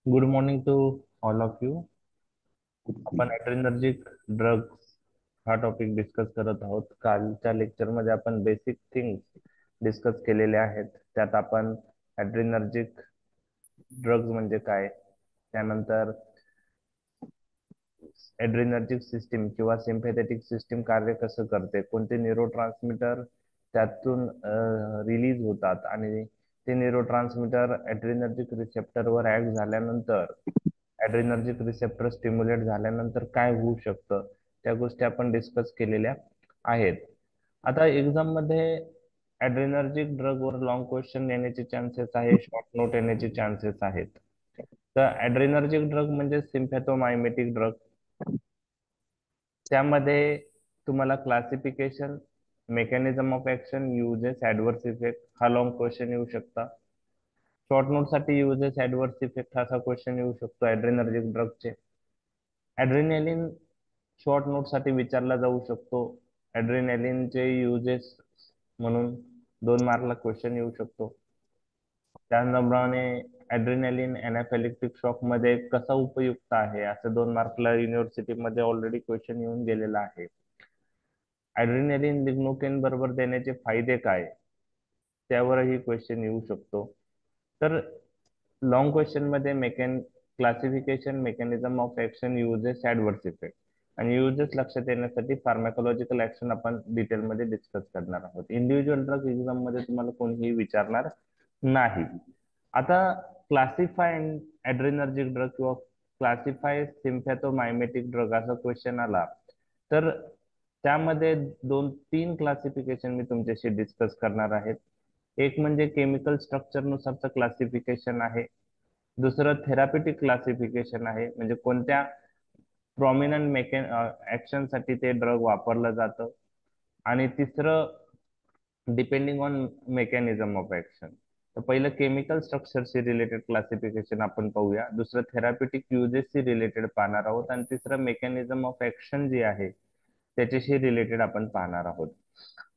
Good morning to all of you. आपण adrenergic drugs हा topic discuss करत आहोत. कालच्या लेक्चरमध्ये आपण बेसिक थिंग्स डिस्कस केलेले आहेत. त्यात आपण ॲड्रेनर्जिक ड्रग्ज म्हणजे काय, त्यानंतर ॲड्रेनर्जिक सिस्टीम किंवा सिम्पॅथेटिक सिस्टीम कार्य कसं करते, कोणते न्यूरोट्रान्समीटर त्यातून रिलीज होतात आणि ते न्यूरोट्रान्समीटर ॲड्रेनर्जिक रिसेप्टरवर ऍक्ट झाल्यानंतर ॲड्रेनर्जिक रिसेप्टर स्टिम्युलेट झाल्यानंतर काय होऊ शकतं, त्या गोष्टी आपण डिस्कस केलेल्या आहेत. आता एक्झाम मध्ये ॲड्रेनर्जिक ड्रग वर लॉंग क्वेश्चन येण्याचे चान्सेस आहे, शॉर्ट नोट येण्याचे चान्सेस आहेत. तर ॲड्रेनर्जिक ड्रग म्हणजे सिम्पॅथोमायमेटिक ड्रग. त्यामध्ये तुम्हाला classification, mechanism of action, uses, adverse effect हा लॉंग क्वेश्चन येऊ शकता. शॉर्ट नोट साठी युजेस, ऍडव्हर्स इफेक्ट असा क्वेश्चन येऊ शकतो ॲड्रेनर्जिक ड्रगचे. ॲड्रेनालिन शॉर्ट नोट साठी विचारला जाऊ शकतो. ॲड्रेनालिनचे युजेस म्हणून 2 मार्कला क्वेश्चन येऊ शकतो. त्याचप्रमाणे ॲड्रेनालिन एनाफिलिप्टिक शॉक मध्ये कसा उपयुक्त आहे असं 2 मार्कला युनिव्हर्सिटीमध्ये ऑलरेडी क्वेश्चन येऊन गेलेला आहे. ॲड्रेनालिन लिग्नोकेन बरोबर देण्याचे फायदे काय, त्यावरही क्वेश्चन येऊ शकतो. तर लॉंग क्वेश्चन मध्ये classification, mechanism of action, uses, adverse effect आणि युजेस लक्षात येण्यासाठी फार्माकोलॉजिकल ऍक्शन आपण डिटेलमध्ये डिस्कस करणार आहोत. इंडिव्हिज्युअल ड्रग एक्झाम मध्ये तुम्हाला कोणीही विचारणार नाही. आता क्लासिफाय ॲड्रेनर्जिक ड्रग किंवा क्लासिफाय सिम्पॅथोमायमेटिक ड्रग असा क्वेश्चन आला तर त्यामध्ये 2-3 क्लासिफिकेशन मी तुमच्याशी डिस्कस करणार आहेत. एक म्हणजे केमिकल स्ट्रक्चर नुसारचं क्लासिफिकेशन आहे. दुसरं थेरापेटिक क्लासिफिकेशन आहे, म्हणजे कोणत्या प्रॉमिनंट ऍक्शन साठी ते ड्रग वापरलं जातं. आणि तिसरं depending on mechanism of action. तर पहिलं केमिकल स्ट्रक्चरशी रिलेटेड क्लासिफिकेशन आपण पाहूया, दुसरं थेरापेटिक युजेसशी रिलेटेड पाहणार आहोत आणि तिसरं मेकॅनिझम ऑफ ऍक्शन जी आहे त्याच्याशी रिलेटेड आपण पाहणार आहोत.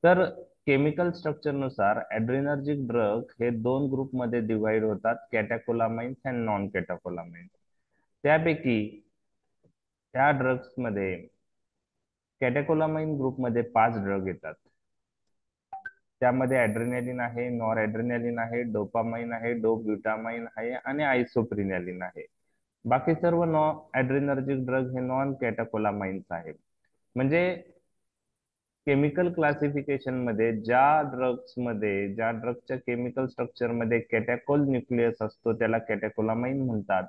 तर केमिकल स्ट्रक्चर नुसार ॲड्रेनर्जिक ड्रग हे 2 ग्रुपमध्ये डिवाइड होतात, कॅटेकोलामाइन्स अँड नॉन कॅटेकोलामाइन्स. त्यापैकी त्या ड्रग्स मध्ये कॅटेकोलामाइन ग्रुपमध्ये 5 ड्रग येतात. त्यामध्ये ॲड्रेनालिन आहे, नॉर ॲड्रेनालिन आहे, डोपामाइन आहे, डोब्युटामाइन आहे आणि आयसोप्रिनॅलिन आहे. बाकी सर्व ॲड्रेनर्जिक ड्रग हे नॉन कॅटेकोलामाइन्स आहेत. म्हणजे केमिकल क्लासिफिकेशन मध्ये ज्या ड्रगच्या केमिकल स्ट्रक्चर मध्ये कॅटॅकोल न्यूक्लियस असतो त्याला कॅटेकोलामाइन म्हणतात,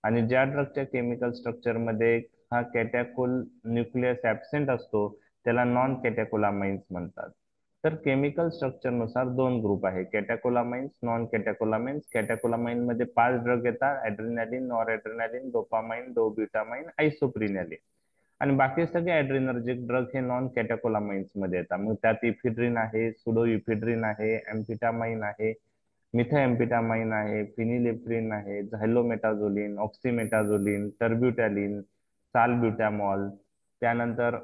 आणि ज्या ड्रगच्या केमिकल स्ट्रक्चर मध्ये हा कॅटॅकोल न्यूक्लियस ऍबसेंट असतो त्याला नॉन कॅटेकोलामाइन्स म्हणतात. तर केमिकल स्ट्रक्चर नुसार 2 ग्रुप आहे, कॅटेकोलामाइन्स, नॉन कॅटेकोलामाइन्स. कॅटेकोलामाइन मध्ये 5 ड्रग येतात, ॲड्रेनालिन, नॉर ॲड्रेनालिन, डोपामाइन, डोब्युटामाइन, आयसोप्रिनॅलिन. आणि बाकी सगळे ॲड्रेनर्जिक ड्रग हे नॉन कॅटेकोलामाइन्स मध्ये येतात. मग त्यात इफिड्रिन आहे, सुडो इफिड्रिन आहे, एम्फिटामाइन आहे, मिथाएम्फिटामाइन आहे, फिनिलेफ्रिन आहे, झायलोमेटाझोलिन, ऑक्सिमेटाझोलिन, टर्ब्युटॅलिन, सालब्युटामॉल, त्यानंतर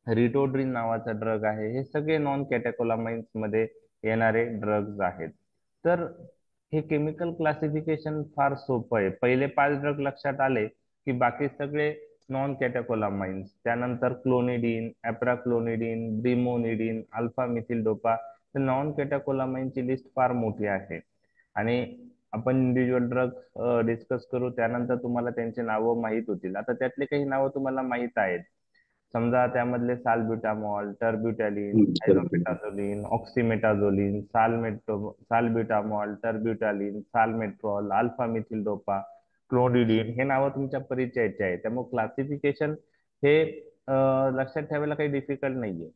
रिटोड्रिन नावाचा ड्रग आहे. हे सगळे नॉन कॅटेकोलामाइन्स मध्ये येणारे ड्रग्ज आहेत. तर हे केमिकल क्लासिफिकेशन फार सोपं आहे. पहिले 5 ड्रग लक्षात आले की बाकी सगळे नॉन कॅटेकोलामाइन्स, त्यानंतर क्लोनिडीन, ॲप्राक्लोनिडीन, ब्रिमोनिडीन, अल्फा मिथिल डोपा. तर नॉन कॅटेकोलामाइनची लिस्ट फार मोठी आहे आणि आपण इंडिव्हिज्युअल ड्रग डिस्कस करू, त्यानंतर तुम्हाला त्यांची नावं माहीत होतील. आता त्यातले काही नावं तुम्हाला माहीत आहेत. समजा त्यामधले सालब्युटामॉल, टर्ब्युटॅलिन, बरोबर. हायड्रोमेटाझोलिन, ऑक्सिमेटाझोलिन, सालब्युटामॉल, टर्ब्युटॅलिन, सालमेट्रॉल, अल्फा मिथिल डोपा, क्लोडिडीन हे नावं तुमच्या परिचयाचे आहे. त्यामुळे क्लासिफिकेशन हे लक्षात ठेवायला काही डिफिकल्ट नाहीये.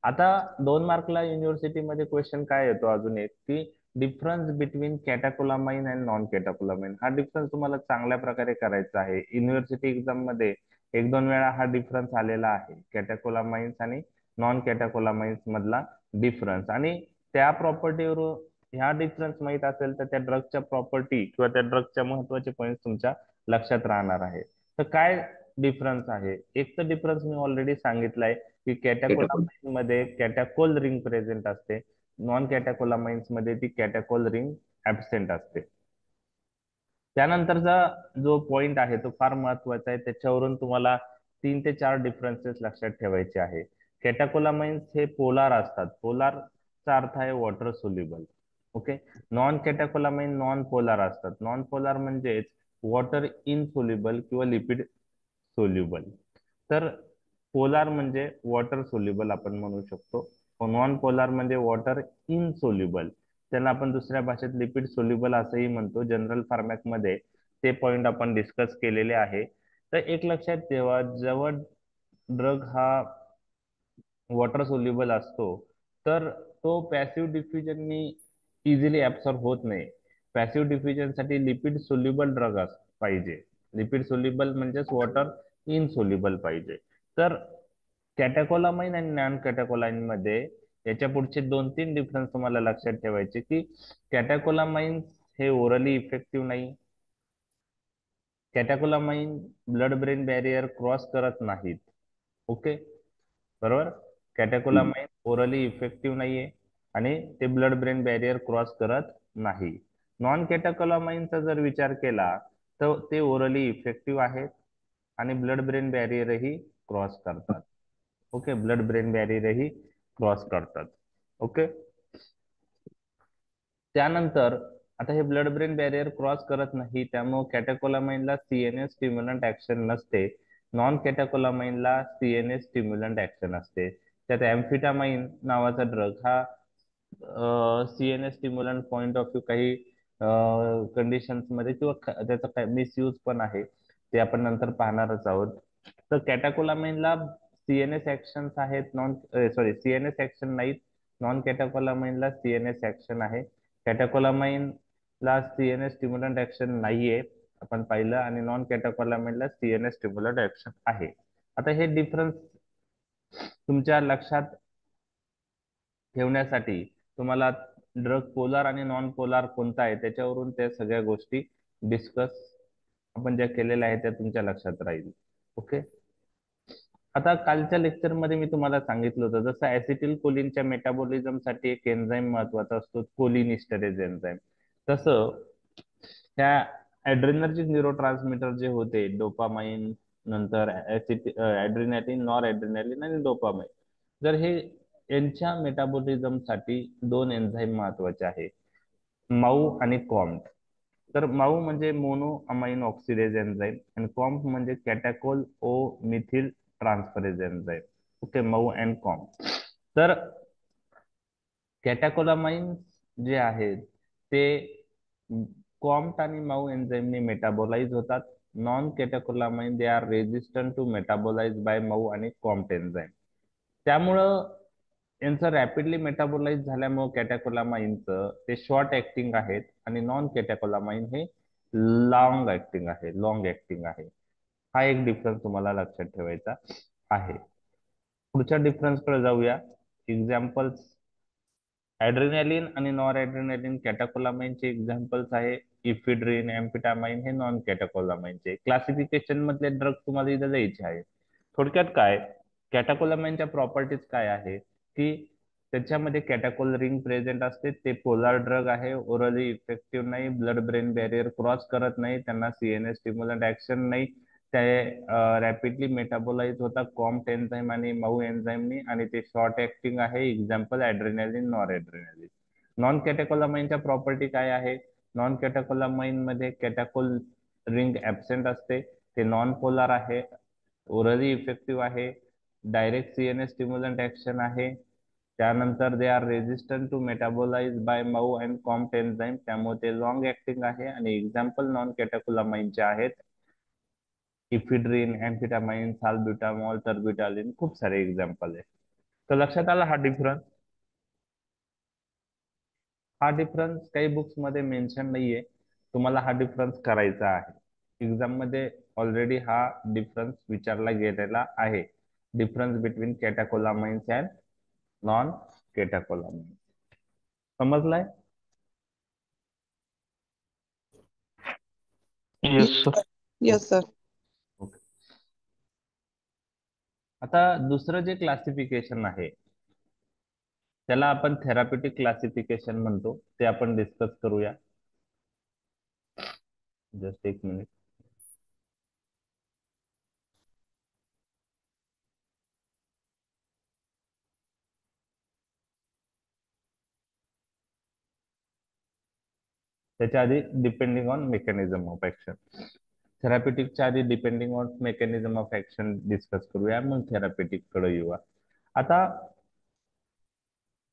आता 2 मार्कला युनिव्हर्सिटीमध्ये क्वेश्चन काय येतो अजून एक, की डिफरन्स बिटवीन कॅटाकोलामाइन अँड नॉन कॅटाकोलामाइन. हा डिफरन्स तुम्हाला चांगल्या प्रकारे करायचा आहे. युनिव्हर्सिटी एक्झाम मध्ये 1-2 वेळा हा डिफरन्स आलेला आहे, कॅटेकोलामाइन्स आणि नॉन कॅटेकोलामाइन्स मधला डिफरन्स. आणि त्या प्रॉपर्टीवर ह्या डिफरन्स माहित असेल तर त्या ड्रगच्या प्रॉपर्टी किंवा त्या ड्रगच्या महत्वाचे पॉईंट तुमच्या लक्षात राहणार आहे. तर काय डिफरन्स आहे, एक तर डिफरन्स मी ऑलरेडी सांगितलाय की कॅटेकोल. कॅटेकोलामाइन मध्ये कॅटॅकोल रिंग प्रेझेंट असते, नॉन कॅटेकोलामाइन्स मध्ये ती कॅटॅकोल रिंग ऍबसेंट असते. त्यानंतरचा जो पॉइंट आहे तो फार महत्वाचा आहे, त्याच्यावरून तुम्हाला 3 ते 4 डिफरन्सेस लक्षात ठेवायचे आहे. कॅटाकोलामाइन्स हे पोलार असतात. पोलारचा अर्थ आहे water soluble. Okay. Non catecholamine non polar असतात. नॉन पोलार म्हणजेच वॉटर इनसोल्युबल किंवा लिपिड सोल्युबल. तर पोलार म्हणजे वॉटर सोल्युबल आपण म्हणू शकतो. नॉन पोलार म्हणजे वॉटर इनसोल्युबल. त्याला आपण दुसऱ्या भाषेत लिपिड सोल्युबल असंही म्हणतो. जनरल फॉर्मॅट मध्ये ते पॉइंट आपण डिस्कस केलेले आहे. तर एक लक्षात ठेवा, जेव्हा ड्रग हा वॉटर सोल्युबल असतो तर तो पॅसिव्ह डिफ्युजननी इझिली ऍब्सॉर्ब होत नाही. पॅसिव्ह डिफ्युजन साठी लिपिड सोल्युबल ड्रग पाहिजे. लिपिड सोल्युबल म्हणजेच वॉटर इनसोल्युबल पाहिजे. तर कॅटाकोलामाइन आणि नॉन कॅटाकोलाइन मध्ये याच्या पुढचे 2-3 डिफरन्स तुम्हाला लक्षात ठेवायचे की कॅटाकोलामाइन हे ओरली इफेक्टिव्ह नाही. कॅटाकोलामाइन ब्लड ब्रेन बॅरियर क्रॉस करत नाहीत. ओके, बरोबर. कॅटेकोलामाइन ओरली इफेक्टिव्ह नाहीये आणि ते ब्लड ब्रेन बॅरियर क्रॉस करत नाही. नॉन कॅटेकोलामाइनचा जर विचार केला तर ते ओरली इफेक्टिव्ह आहेत आणि ब्लड ब्रेन बॅरियरही क्रॉस करतात. ओके, ब्लड ब्रेन बॅरियरही क्रॉस करतात. ओके. त्यानंतर आता हे ब्लड ब्रेन बॅरियर क्रॉस करत नाही, त्यामुळे कॅटेकोलामाइनला सीएनएस स्टिम्युलंट ऍक्शन नसते. नॉन कॅटेकोलामाइनला सीएनएस स्टिम्युलंट ऍक्शन असते. त्यात एम्फिटामाइन नावाचा ड्रग हा CNS stimulant point of view काही कंडिशन्स मध्ये किंवा त्याचा मिसयूज पण आहे, ते आपण नंतर पाहणारच आहोत. तर कॅटाकोलामाइनला सीएनएस ऍक्शन आहेत, सीएनएस ऍक्शन नाहीत. नॉन कॅटाकोलामाइनला सीएनएस ऍक्शन आहे. कॅटाकोलामाइन ला सीएनएस स्टिम्युलंट ऍक्शन नाहीये आपण पाहिलं, आणि नॉन कॅटाकोलामाइन ला सीएनएस स्टिम्युलंट ऍक्शन आहे. आता हे डिफरन्स तुमच्या लक्षात ठेवण्यासाठी तुम्हाला ड्रग पोलार आणि नॉन पोलार कोणता आहे त्याच्यावरून त्या सगळ्या गोष्टी डिस्कस आपण ज्या केलेल्या आहेत त्या तुमच्या लक्षात राहील. ओके. आता कालच्या लेक्चर मध्ये मी तुम्हाला सांगितलं होतं, जसं ऍसिटिल कोलिनच्या मेटाबॉलिझम साठी एक एन्झाईम महत्वाचा असतो, कोलिनिस्टरेज एन्झाईम. तसं त्या ऍड्रेनर्जिक न्यूरोट्रान्समीटर जे होते डोपामाइन, नंतर ऍड्रेनालिन, नॉर ऍड्रेनालिन आणि डोपामाइन, जर हे यांच्या मेटाबॉलिझम साठी 2 एन्झाईम महत्वाचे आहे, माऊ आणि कॉम्ट. तर माऊ म्हणजे मोनो अमाइन ऑक्सिडेज एन्झाईम आणि कॉम्प म्हणजे catechol O methyl transferase enzyme. Okay, MAO and कॉम्प. तर कॅटाकोलामाइन जे आहेत ते कॉम्ट आणि माऊ एन्झाईमने मेटाबोलाइज होतात. Non catecholamine they are resistant to metabolise by MAO आणि कॉम्ट एन्झाईम. त्यामुळं यांचं रॅपिडली मेटाबोलाइज झाल्यामुळे कॅटाकोलामाइनचं ते शॉर्ट ऍक्टिंग आहेत आणि नॉन कॅटाकोलामाइन हे लॉंग ऍक्टिंग आहे. हा एक डिफरन्स तुम्हाला लक्षात ठेवायचा आहे. पुढच्या डिफरन्स कडे जाऊया. एक्झाम्पल्स. ऍड्रेनालिन आणि नॉर ऍड्रेनालिन कॅटाकोलामाइनचे एक्झाम्पल्स आहे. इफिड्रिन, एम्फिटामाइन हे नॉन कॅटाकोलामाइनचे. क्लासिफिकेशन मधले ड्रग तुम्हाला इथे द्यायचे आहे. थोडक्यात काय, कॅटाकोलामाइनच्या प्रॉपर्टीज काय आहे की त्याच्यामध्ये कॅटाकोल रिंग प्रेझेंट असते, ते पोलार ड्रग आहे, ओरली इफेक्टिव्ह नाही, ब्लड ब्रेन बॅरियर क्रॉस करत नाही, त्यांना सीएनएस स्टिम्युलंट ऍक्शन नाही, ते रॅपिडली मेटाबोलाइज होतात कॉम्ट एन्झाईम आणि माऊ एन्झाईमनी, आणि ते शॉर्ट ऍक्टिंग आहे. Example adrenaline, nor adrenaline. Non कॅटाकोलामाइनच्या प्रॉपर्टी काय आहे? नॉन कॅटाकोलामाइन मध्ये कॅटाकोल रिंग ऍबसेंट असते, ते नॉन पोलार आहे, ओरली इफेक्टिव्ह आहे, डायरेक्ट सीएनएस स्टिम्युलंट ऍक्शन आहे. त्यानंतर they are resistant to metabolise by MAO and COMT enzyme, त्यामुळे ते लॉंग ऍक्टिंग आहे. आणि एक्झाम्पल नॉन कॅटाकोलामाइनचे आहेत इफिड्रिन, एम्फिटामाइन, साल्ब्युटामॉल, टर्बिटालिन, खूप सारे एक्झाम्पल आहे. तर लक्षात आला हा डिफरन्स. हा डिफरन्स काही बुक्स मध्ये मेन्शन नाहीये, तुम्हाला हा डिफरन्स करायचा आहे. एक्झाम मध्ये ऑलरेडी हा डिफरन्स विचारला गेलेला आहे, difference between catecholamines and non catecholamines. समजलाय? Yes sir. Yes sir. Okay. आता दुसरं जे क्लासिफिकेशन आहे त्याला आपण थेराप्युटिक क्लासिफिकेशन म्हणतो, ते आपण डिस्कस करूया. जस्ट एक मिनिट. त्याच्या आधी depending on mechanism of action. थेरापेटिकच्या आधी depending on mechanism of action discuss करूया, मग थेरापेटिक कडे येऊया. आता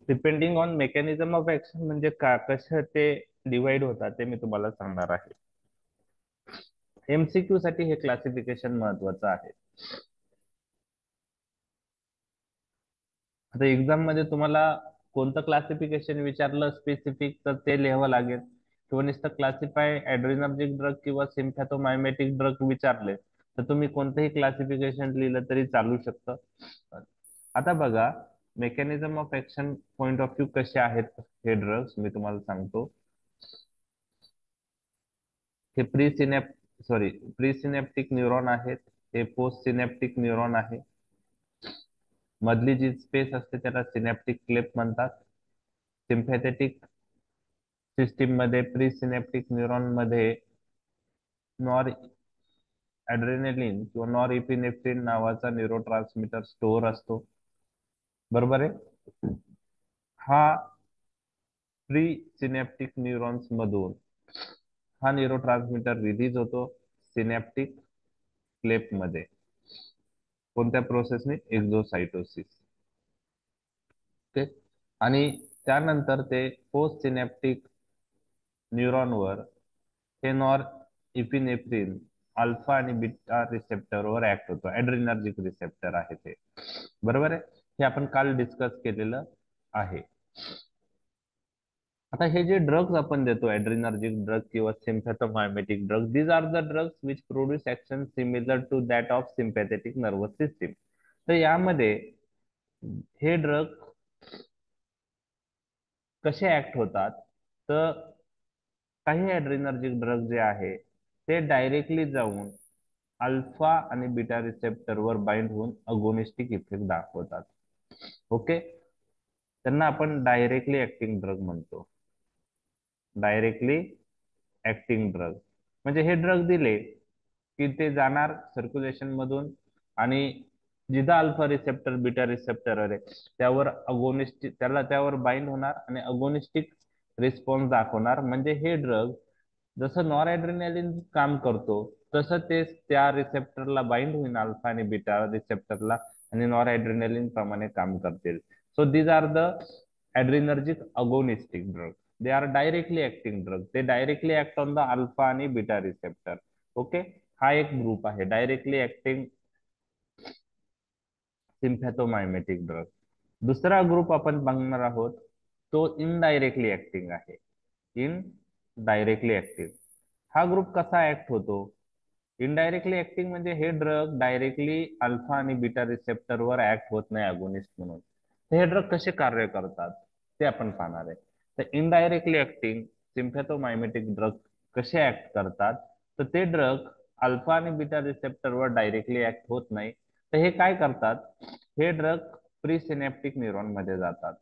depending on mechanism of action म्हणजे का, कसं ते डिवाइड होतात ते मी तुम्हाला सांगणार आहे. एमसीक्यू साठी हे क्लासिफिकेशन महत्वाचं आहे. आता एक्झाम मध्ये तुम्हाला कोणतं क्लासिफिकेशन विचारलं स्पेसिफिक तर ते लिहावं लागेल, किंवा नुसतं क्लासिफाय ऍड्रेनर्जिक ड्रग किंवा सिम्पॅथोमायमेटिक ड्रग विचारले तर तुम्ही कोणतंही क्लासिफिकेशन लिहिलं तरी चालू शकतं. आता बघा, mechanism of action point of view कसे आहेत हे ड्रग्स मी तुम्हाला सांगतो. हे प्री सिनेप्टिक न्यूरॉन आहेत, हे पोस्ट सिनेप्टिक न्यूरॉन आहे. मधली जी स्पेस असते त्याला सिनेप्टिक क्लेप म्हणतात. सिम्पॅथेटिक सिस्टीम मध्ये प्री सिनेप्टिक न्यूरॉन मध्ये नॉर ऍड्रेनलिन किंवा नॉर इपिनेफ्रिन नावाचा न्यूरोट्रान्समीटर स्टोअर असतो. बरोबर आहे. हा प्री सिनेप्टिक न्यूरॉन्स मधून हा न्यूरोट्रान्समीटर रिलीज होतो सिनेप्टिक क्लेप मध्ये. कोणत्या प्रोसेसने? एक्झोसाइटोसिस. ओके. आणि त्यानंतर ते पोस्ट सिनेप्टिक न्यूरॉनवर हे नॉर इपिनेफ्रिन अल्फा आणि बीटा रिसेप्टरवर ऍक्ट होतो. ऍड्रिनर्जिक रिसेप्टर आहे ते. बरोबर आहे. हे आपण काल डिस्कस केलेलं आहे. आता हे जे ड्रग्ज आपण देतो ऍड्रिनर्जिक ड्रग किंवा sympathomimetic drug, these are the drugs which produce action similar to that of sympathetic nervous system. तर यामध्ये हे ड्रग कसे ऍक्ट होतात, तर काही ऍड्रिनर्जिक ड्रग जे आहे ते डायरेक्टली जाऊन अल्फा आणि बीटा रिसेप्टरवर बाइंड होऊन अगोनिस्टिक इफेक्ट दाखवतात. ओके. त्यांना आपण डायरेक्टली ऍक्टिंग ड्रग म्हणतो. डायरेक्टली ऍक्टिंग ड्रग म्हणजे हे ड्रग दिले की ते जाणार सर्क्युलेशन मधून आणि जिथं अल्फा रिसेप्टर बीटा रिसेप्टर आहे त्यावर अगोनिस्टिक त्यावर बाइंड होणार आणि अगोनिस्टिक रिस्पॉन्स दाखवणार. म्हणजे हे ड्रग जसं नॉर ऍड्रेनालिन काम करतो तसं ते त्या रिसेप्टरला बाइंड होईल अल्फा आणि बीटा रिसेप्टरला आणि नॉर ऍड्रेनालिन प्रमाणे काम करतील. So these are the adrenergic agonistic drug. They are directly acting drug. ते directly act on the alpha आणि बीटा रिसेप्टर. ओके. हा एक ग्रुप आहे डायरेक्टली ऍक्टिंग सिम्पॅथोमायमेटिक ड्रग. दुसरा ग्रुप आपण बघणार आहोत तो इनडायरेक्टली ऍक्टिंग आहे. Indirectly acting. हा ग्रुप कसा ऍक्ट होतो? इनडायरेक्टली ऍक्टिंग म्हणजे हे ड्रग डायरेक्टली अल्फा आणि बीटा रिसेप्टरवर ऍक्ट होत नाही अगोनिस्ट म्हणून. तर हे ड्रग कसे कार्य करतात ते आपण पाहणार आहे. तर इनडायरेक्टली ऍक्टिंग सिम्पॅथोमायमेटिक ड्रग कसे ऍक्ट करतात, तर ते ड्रग अल्फा आणि बीटा रिसेप्टरवर डायरेक्टली ऍक्ट होत नाही. तर हे काय करतात, हे ड्रग प्रीसिनेप्टिक न्यूरॉन मध्ये जातात.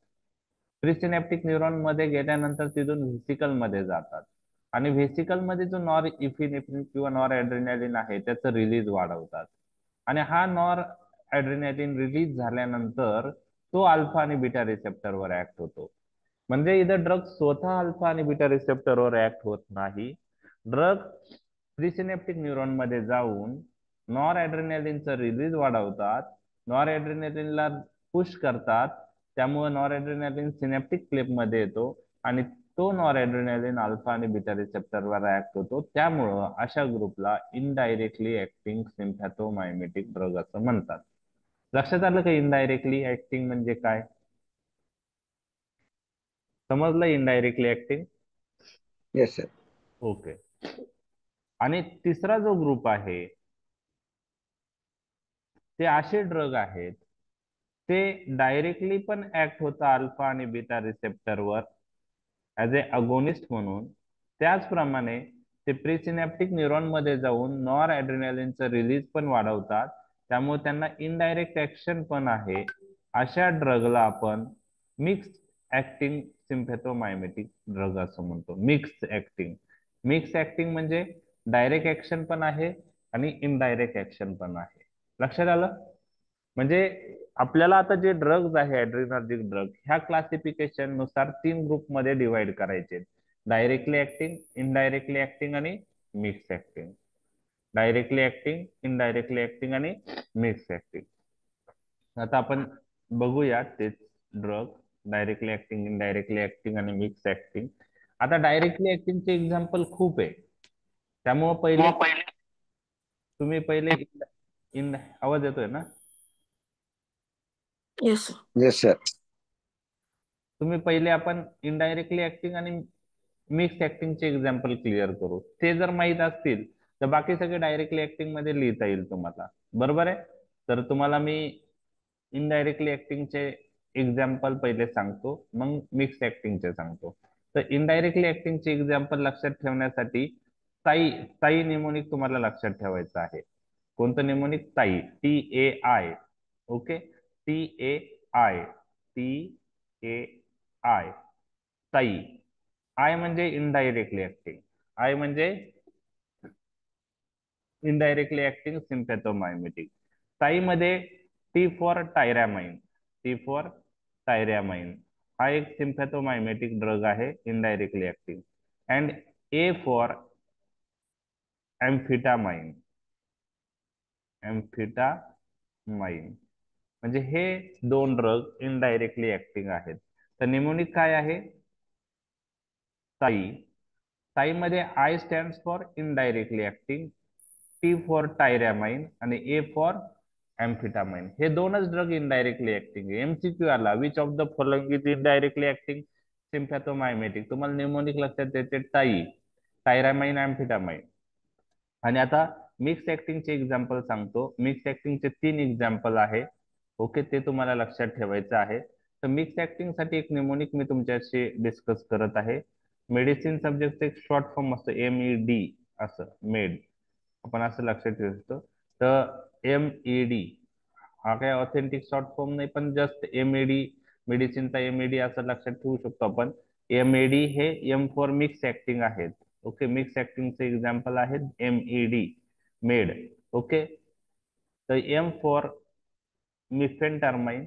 प्रीसिनेप्टिक न्यूरॉन मध्ये गेल्यानंतर तिथून व्हेसिकल मध्ये जातात आणि व्हेसिकल मध्ये जो नॉर इफिनेफ्रिन किंवा नॉर ऍड्रेनालिन आहे त्याचं रिलीज वाढवतात. आणि हा नॉर ऍड्रेनालिन रिलीज झाल्यानंतर तो अल्फा आणि बीटा रिसेप्टरवर ऍक्ट होतो. म्हणजे इथं ड्रग स्वतः अल्फा आणि बीटा रिसेप्टरवर ऍक्ट होत नाही. ड्रग प्रीसिनेप्टिक न्यूरॉन मध्ये जाऊन नॉर ऍड्रेनालिनचं रिलीज वाढवतात, नॉर ऍड्रेनालिनला पुश करतात. त्यामुळे नॉर ऍड्रेनालिन सिनेप्टिक क्लेप मध्ये येतो आणि तो नॉर ऍड्रेनालिन अल्फा आणि बीटा रिसेप्टरवर ऍक्ट होतो. त्यामुळं अशा ग्रुपला इनडायरेक्टली ऍक्टिंग सिम्पॅथोमायमेटिक ड्रग असं म्हणतात. लक्षात आलं का इनडायरेक्टली ऍक्टिंग म्हणजे काय? समजलं indirectly acting? Yes sir. Okay. आणि तिसरा जो ग्रुप आहे ते असे ड्रग आहेत ते डायरेक्टली पण ऍक्ट होता अल्फा आणि बीटा रिसेप्टरवर ऍज ए अगोनिस्ट म्हणून. त्याचप्रमाणे ते प्रीसिनॅप्टिक न्यूरॉन मध्ये जाऊन नॉर ऍड्रेनालिनचं रिलीज पण वाढवतात. त्यामुळे त्यांना इनडायरेक्ट ऍक्शन पण आहे. अशा ड्रगला आपण मिक्स ऍक्टिंग सिम्पॅथोमायमेटिक ड्रग असं म्हणतो. Mix acting. मिक्स ऍक्टिंग म्हणजे डायरेक्ट ऍक्शन पण आहे आणि इनडायरेक्ट ऍक्शन पण आहे. लक्षात आलं? म्हणजे आपल्याला आता जे ड्रग्ज आहे ऍड्रिनर्जिक ड्रग ह्या क्लासिफिकेशन नुसार 3 ग्रुपमध्ये डिवाइड करायचे. डायरेक्टली ऍक्टिंग, इनडायरेक्टली ऍक्टिंग आणि mix acting. Directly acting, indirectly acting आणि मिक्स ऍक्टिंग. आता आपण बघूया तेच drug, directly acting, indirectly acting आणि मिक्स ऍक्टिंग. आता डायरेक्टली ऍक्टिंगचे एक्झाम्पल खूप आहे, त्यामुळे पहिले तुम्ही पहिले इन आवाज येतोय ना? Yes, sir. Yes, sir. तुम्ही पहिले आपण इनडायरेक्टली ऍक्टिंग आणि मिक्स ऍक्टिंगचे एक्झाम्पल क्लिअर करू. ते जर माहीत असतील तर बाकी सगळे डायरेक्टली ऍक्टिंग मध्ये लिहिता येईल तुम्हाला. बरोबर आहे? तर तुम्हाला मी इनडायरेक्टली ऍक्टिंगचे एक्झाम्पल पहिले सांगतो, मग मिक्स ऍक्टिंगचे सांगतो. तर इनडायरेक्टली ऍक्टिंगचे एक्झाम्पल लक्षात ठेवण्यासाठी ताई ताई निमोनिक तुम्हाला लक्षात ठेवायचं आहे. कोणतं निमोनिक? ताई, TAI. ओके, TAI, TAI, ताई. आय म्हणजे इनडायरेक्टली ऍक्टिंग, आय म्हणजे इनडायरेक्टली ऍक्टिंग सिम्पॅथोमायमेटिक. ताई मध्ये T for tyramine, T for tyramine हा एक सिम्पॅथोमायमेटिक ड्रग आहे indirectly acting. And A for amphetamine, amphetamine. म्हणजे हे 2 ड्रग इनडायरेक्टली ऍक्टिंग आहेत. तर निमोनिक काय आहे? ताई. ताई मध्ये I stand for indirectly acting, T for tyramine आणि ए फॉर एम्फिटामाइन. हे 2च ड्रग इनडायरेक्टली ऍक्टिंग आहे. MCQ आला, which of the following is indirectly acting sympathomimetic. तुम्हाला निमोनिक लक्षात येते ताई, टायरॅमाइन, एम्फिटामाइन. आणि आता मिक्स ऍक्टिंगचे एक्झाम्पल सांगतो. मिक्स ऍक्टिंगचे 3 एक्झाम्पल आहे. ओके, ते तुम्हाला लक्षात ठेवायचं आहे. तर मिक्स ऍक्टिंग साठी एक निमोनिक मी तुमच्याशी डिस्कस करत आहे. मेडिसिन सब्जेक्टचं एक शॉर्ट फॉर्म असतं MED, असं मेड, आपण असं लक्षात ठेवतो. तर MED हा काही ऑथेंटिक शॉर्ट फॉर्म नाही, पण जस्ट MED, मेडिसिनचा MED असं लक्षात ठेवू शकतो आपण. MED हे M फॉर मिक्स ऍक्टिंग आहेत. ओके, मिक्स ऍक्टिंगचे एक्झाम्पल आहेत MED, मेड. ओके, तर M फॉर मिफेनटर्माइन,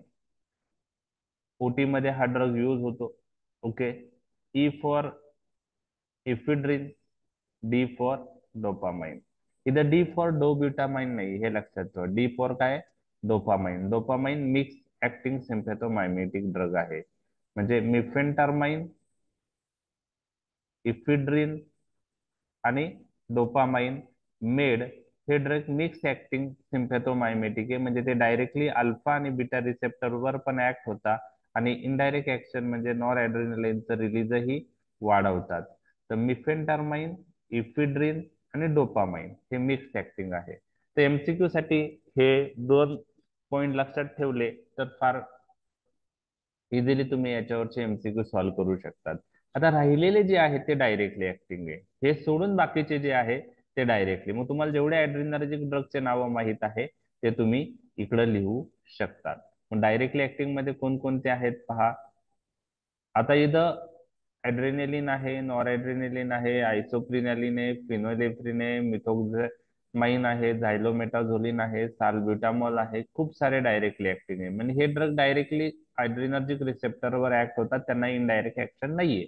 OT मध्ये हा ड्रग यूज होतो. Okay, E for ephedrine, D for dopamine. इथं डी फॉर डोब्युटामाइन नाही, हे लक्षात ठेवा. डी फॉर काय? Dopamine. Dopamine mix acting sympathomimetic drug आहे. म्हणजे मिफेनटर्माइन, इफिड्रिन आणि डोपामाइन, मेड हे ड्रग मिक्स ऍक्टिंग सिम्पॅथोमायमेटिक आहे. म्हणजे ते डायरेक्टली अल्फा आणि बीटा रिसेप्टरवर पण ऍक्ट होतात आणि इनडायरेक्ट ऍक्शन म्हणजे नॉर ऍड्रेनलाइनचं रिलीजही वाढवतात. तर मिफेनटर्माइन, इफिड्रिन आणि डोपामाइन हे मिक्स ऍक्टिंग आहे. तर MCQ साठी हे 2 पॉइंट लक्षात ठेवले तर फार इझिली तुम्ही याच्यावरचे MCQ सॉल्व्ह करू शकतात. आता राहिलेले जे आहे ते डायरेक्टली ऍक्टिंग आहे. हे सोडून बाकीचे जे आहे ते डायरेक्टली. मग तुम्हाला जेवढे ऍड्रेनर्जिक ड्रगचे नावं माहीत आहे ते तुम्ही इकडे लिहू शकतात. मग डायरेक्टली ऍक्टिंग मध्ये कोणकोणते आहेत पहा. आता इथं ऍड्रेनेलिन आहे, नॉर ऍड्रेनेलिन आहे, आयसोप्रिनॅलिन आहे, फिनोलेफ्रिन आहे, मिथोक्झामाइन आहे, झायलोमेटाझोलिन आहे, साल्ब्युटामॉल आहे. खूप सारे डायरेक्टली ऍक्टिंग आहे. म्हणजे हे ड्रग डायरेक्टली आड्रेनर्जिक रिसेप्टरवर ऍक्ट होतात, त्यांना इनडायरेक्ट ऍक्शन नाहीये.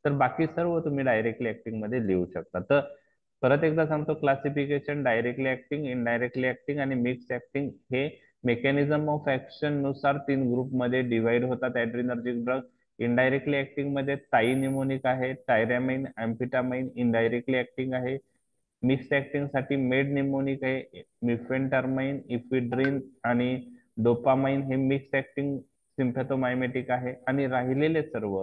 तर बाकी सर्व तुम्ही डायरेक्टली ऍक्टिंग मध्ये लिहू शकता. तर परत एकदा सांगतो, classification directly acting, indirectly acting आणि मिक्स ऍक्टिंग हे मेकॅनिझम ऑफ ऍक्शन नुसार 3 ग्रुपमध्ये डिवाइड होतात ऍड्रेनर्जिक ड्रग. इनडायरेक्टली ऍक्टिंग मध्ये ताई निमोनिक आहे, टायरॅमाइन, एम्फिटामाइन इनडायरेक्टली ऍक्टिंग आहे. मिक्स ऍक्टिंग साठी मेड निमोनिक आहे, मिफेनटर्माइन, इफिड्रिन आणि डोपामाइन हे मिक्स ऍक्टिंग सिम्पॅथोमायमेटिक आहे. आणि राहिलेले सर्व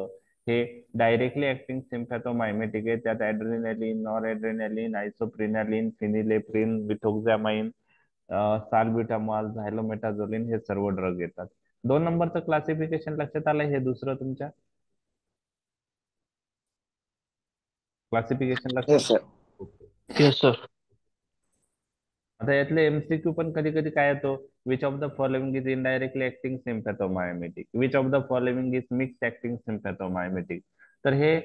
हे डायरेक्टली ऍक्टिंग सिम्पॅथोमायमेटिक आहे. त्यात ऍड्रेनालिन, नॉर ऍड्रेनालिन, आयसोप्रिनालिन, फिनिलेफ्रिन, मिथोक्झामाइन, साल्ब्युटामॉल, झायलोमेटाझोलिन हे सर्व ड्रग येतात. 2 नंबरचं क्लासिफिकेशन लक्षात आलंय? हे दुसरं तुमच्या क्लासिफिकेशन लक्षात Yes, sir. Okay. Yes, sir. आता यातले MCQ पण कधी कधी काय येतो, which of the following is indirectly acting sympathomimetic, which of the following is mix acting sympathomimetic. तर हे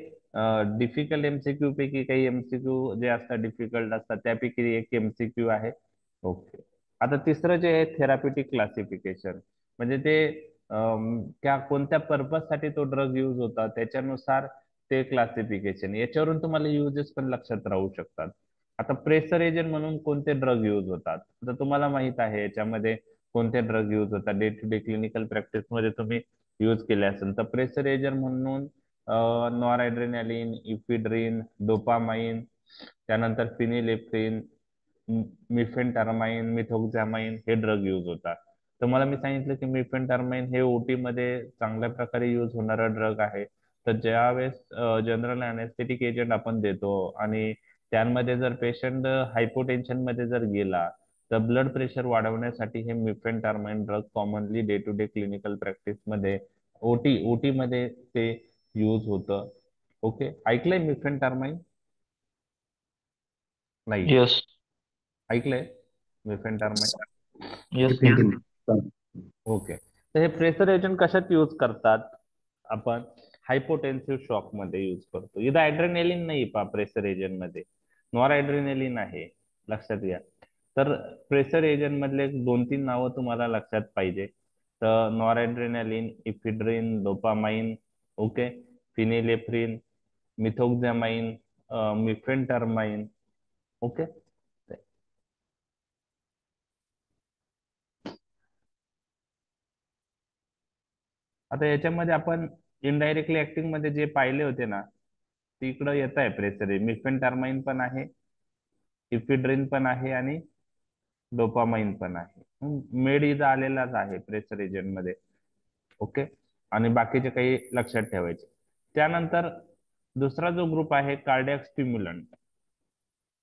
डिफिकल्ट एमसीक्यू पैकी काही एमसीक्यू जे असतात डिफिकल्ट असतात त्यापैकी एक एमसीक्यू आहे. ओके. आता तिसरं जे आहे थेरापिटिक क्लासिफिकेशन, म्हणजे ते त्या कोणत्या पर्पज साठी तो ड्रग यूज होता त्याच्यानुसार ते क्लासिफिकेशन, याच्यावरून तुम्हाला युजेस पण लक्षात राहू शकतात. आता प्रेशर एजंट म्हणून कोणते ड्रग यूज होतात, तर तुम्हाला माहित आहे याच्यामध्ये कोणते ड्रग यूज होतात day to day clinical practice मध्ये तुम्ही यूज केले असेल. तर प्रेशर एजंट म्हणून नॉरएड्रेनालिन, इफिड्रिन, डोपामाइन, त्यानंतर फिनिलेफ्रिन, मिफेनटरमाइन, मिथोक्झॅमाइन हे ड्रग यूज होतात. तर मला मी सांगितलं की मिफेनटरमाइन हे ओटी मध्ये चांगल्या प्रकारे यूज होणारा ड्रग आहे. तर ज्यावेळेस जनरल अनेस्थेटिक एजंट आपण देतो आणि त्यामध्ये जर पेशंट हायपोटेन्शन मध्ये जर गेला, तर ब्लड प्रेशर वाढवण्यासाठी हे mephentermine drug commonly day to day clinical practice मध्ये ओटी मध्ये ते यूज होतं. ओके, ऐकलंय मिफेनटरमाइन? नाही Yes, ऐकलंय मिफेनटरमाइन? yes, sir. Definitely. ओके. तर हे प्रेशर एजंट कशात यूज करतात? आपण हायपोटेन्सिव्ह शॉक मध्ये यूज करतो. इथं ऍड्रेनालिन नाही पा प्रेशर एजंट मध्ये, नॉर ऍड्रेनालिन आहे, लक्षात घ्या. तर प्रेशर एजंट मधले 2-3 नावं तुम्हाला लक्षात पाहिजे. तर नॉर ऍड्रेनालिन, इफिड्रिन, डोपामाइन, ओके, फिनिलेफ्रिन, मिथोक्झॅमाइन, मिफेनटरमाइन. ओके. आता याच्यामध्ये आपण इनडायरेक्टली ऍक्टिंग मध्ये जे पाहिले होते ना, तिकडं येत आहे प्रेशर, मिफेनटरमाइन पण आहे, इफिड्रिन पण आहे आणि डोपामाइन पण आहे. मेड इथं आलेलाच आहे प्रेशर एजंट मध्ये. ओके. आणि बाकीचे काही लक्षात ठेवायचे. त्यानंतर दुसरा जो ग्रुप आहे कार्डियाक स्टिम्युलंट,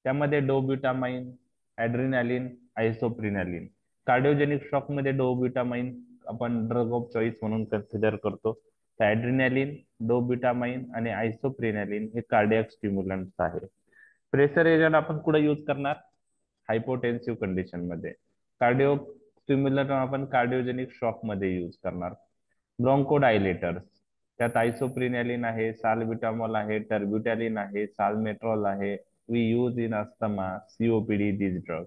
त्यामध्ये डोब्युटामाइन, ऍड्रिनालिन, आयसोप्रिनालिन. कार्डिओजेनिक शॉक मध्ये डोब्युटामाइन आपण ड्रग ऑफ चॉईस म्हणून कन्सिडर करतो. तर ऍड्रिनालिन, डोब्युटामाइन आणि आयसोप्रिनालिन हे कार्डियाक स्टिम्युलंट्स आहे. प्रेशर एजंट आपण कुठे यूज करणार? हायपोटेन्सिव्ह कंडिशन मध्ये. कार्डिओ स्टिम्युलंट आपण कार्डिओजेनिक शॉक मध्ये यूज करणार. ब्रॉन्कोडायलेटर्स, त्यात आयसोप्रिनॅलिन आहे, साल्बिटामॉल आहे, टर्ब्युटॅलिन आहे, साल्मेट्रॉल आहे. We use in asthma, COPD this drug.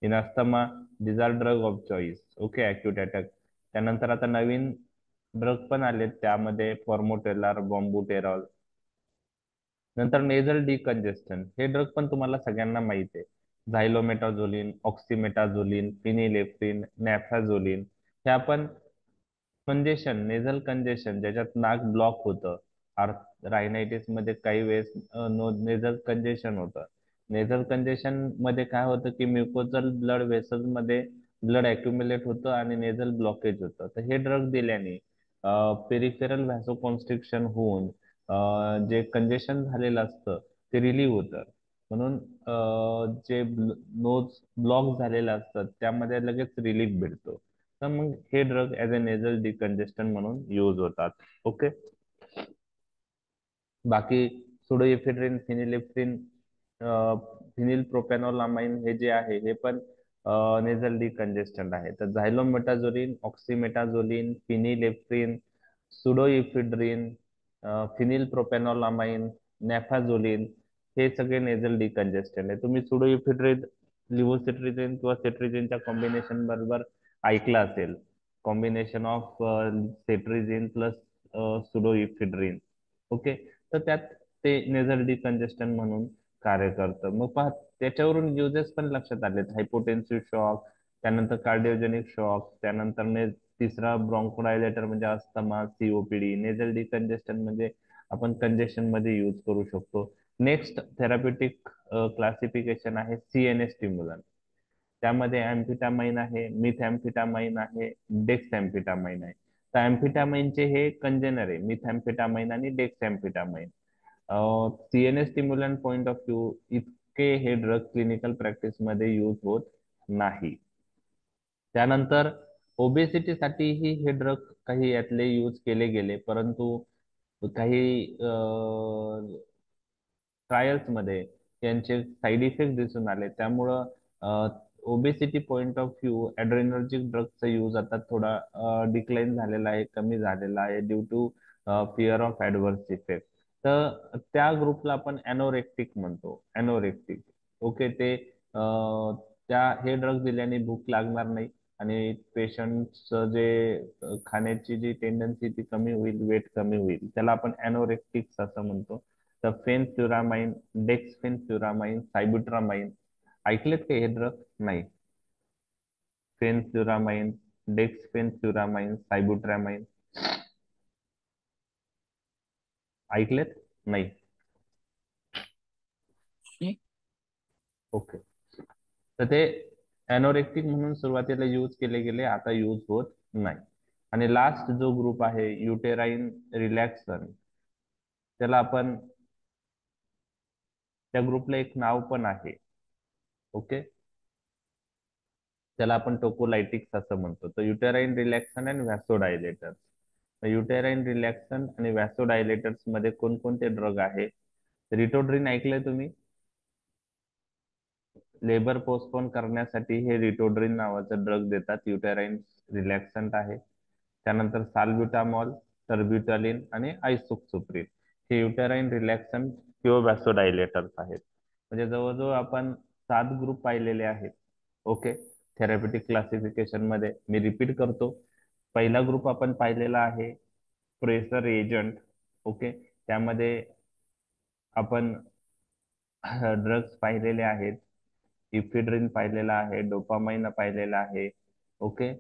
In asthma these are drug of choice. Okay, acute attack. त्यानंतर आता नवीन ड्रग पण आले, त्यामध्ये फॉर्मोटेलर, बॉम्बुटेरॉल. नंतर नेझल डिकंजेस्टन, हे ड्रग पण तुम्हाला सगळ्यांना माहिती आहे. झायलोमेटाझोलिन, ऑक्सिमेटाझोलिन, फिनिलेफ्रिन, नॅफ्राझोलिन. हे आपण कंजेशन, नेझल कंजेशन, ज्याच्यात नाक ब्लॉक होतं, रायनायटिस मध्ये काही वेळेस नेझल कंजेशन होतं. नेझल कंजेशन मध्ये काय होतं की म्युकोजल ब्लड वेसल्स मध्ये ब्लड अक्युमुलेट होतं आणि नेझल ब्लॉकेज होतं. तर हे ड्रग दिल्याने पेरिफेरल व्हॅसोकॉन्स्ट्रिक्शन होऊन जे कंजेशन झालेलं असतं ते रिलीव्ह होतं. म्हणून जे नोज ब्लॉक झालेलं असतं त्यामध्ये लगेच रिलीफ भेटतो. तर मग हे ड्रग ऍज अ नेझल डिकंजेस्टन म्हणून यूज होतात. ओके. बाकी सुडोइफेड्रिन, फिनिलेफ्रिन, फिनिल प्रोपॅनोलामाइन हे जे आहे हे पण नेझल डिकंजेस्टंट आहे. तर झायलोमेटाझोलिन, ऑक्सिमेटाझोलिन, फिनिलेफ्रिन, सुडोइफिड्रिन, फिनिल प्रोपॅनोलामाइन, नॅफाझोलिन हे सगळे नेझल डिकंजेस्टंट आहे. तुम्ही सुडोइफिड्रिन, लिव्होसिट्रिजिन किंवा सेट्रिजिनच्या कॉम्बिनेशन बरोबर ऐकलं असेल, combination of cetirizine plus pseudoephedrine. Okay. तर त्यात ते नेझल डिकंजेस्टन म्हणून कार्य करतं. मग पहा, त्याच्यावरून युजेस पण लक्षात आलेत. हायपोटेन्सिव्ह शॉक, त्यानंतर कार्डिओजेनिक शॉक, त्यानंतर तिसरा ब्रॉन्कोडायलेटर म्हणजे अस्थमा, सीओपीडी. नेझल डिकंजेस्टन म्हणजे आपण कंजेशन मध्ये यूज करू शकतो. नेक्स्ट थेराप्युटिक क्लासिफिकेशन आहे सीएनएस स्टिम्युलंट. त्यामध्ये अँफिटामाइन आहे, मिथॅम्फिटामाइन आहे, डेक्सॅम्फिटामाइन आहे. तर अँफिटामाइनचे हे कंजेनर आहे, मिथॅम्फिटामाइन आणि डेक्सॅम्फिटामाइन. CNS stimulant point of view इतके हे ड्रग क्लिनिकल प्रॅक्टिस मध्ये यूज होत नाही. त्यानंतर ओबेसिटीसाठीही हे ड्रग काही यातले यूज केले गेले, परंतु काही ट्रायल्स मध्ये त्यांचे साईड इफेक्ट दिसून आले. त्यामुळं obesity point of view adrenergic ड्रगचा यूज आता थोडा डिक्लाइन झालेला आहे, कमी झालेला आहे due to fear of adverse effect. तर त्या ग्रुपला आपण अॅनोरेक्टिक म्हणतो, अॅनोरेक्टिक. ओके, ते त्या हे ड्रग दिल्याने भूक लागणार नाही आणि पेशंटचं जे खाण्याची जी टेंडन्सी ती कमी होईल, वेट कमी होईल, त्याला आपण अॅनोरेक्टिक्स असं म्हणतो. तर फेनफ्युरामाइन, डेक्सफेनफ्युरामाइन, सायबुट्रामाइन ऐकलेत का हे ड्रग? नाही. फेनफ्युरामाइन, डेक्सफेनफ्युरामाइन, सायबुट्रामाइन ऐकलेत? नाही. ओके. तर ते अॅनोरेक्टिक म्हणून सुरुवातीला यूज केले गेले, आता यूज होत नाही. आणि लास्ट जो ग्रुप आहे युटेराइन रिलॅक्सन, त्याला आपण, त्या ग्रुपला एक नाव पण आहे. ओके, त्याला आपण टोकोलायटिक्स असं म्हणतो. तर युटेराइन रिलॅक्सन अँड व्हॅसोडायलेटर्स. युटेराइन रिलॅक्सन आणि व्हॅसोडायलेटर्स मध्ये कोणकोणते ड्रग आहे? रिटोड्रिन ऐकलंय तुम्ही? लेबर पोस्टपोन करण्यासाठी हे रिटोड्रिन नावाचं ड्रग देतात, युटेराइन रिलॅक्संट आहे. त्यानंतर साल्ब्युटामॉल, टर्ब्युटालिन आणि आयसोक्सुप्रिन हे युटेराइन रिलॅक्संट किंवा व्हॅसोडायलेटर्स आहेत. म्हणजे जवळजवळ आपण 7 ग्रुप पाहिलेले आहेत. ओके, थेरॅप्युटिक क्लासिफिकेशन मध्ये मी रिपीट करतो. पहिला ग्रुप आपण पाहिलेला आहे प्रेशर एजंट. ओके, त्यामध्ये आपण ड्रग्स पाहिलेले आहेत. इफिड्रिन पाहिलेला आहे, डोपामाइन पाहिलेला आहे. ओके,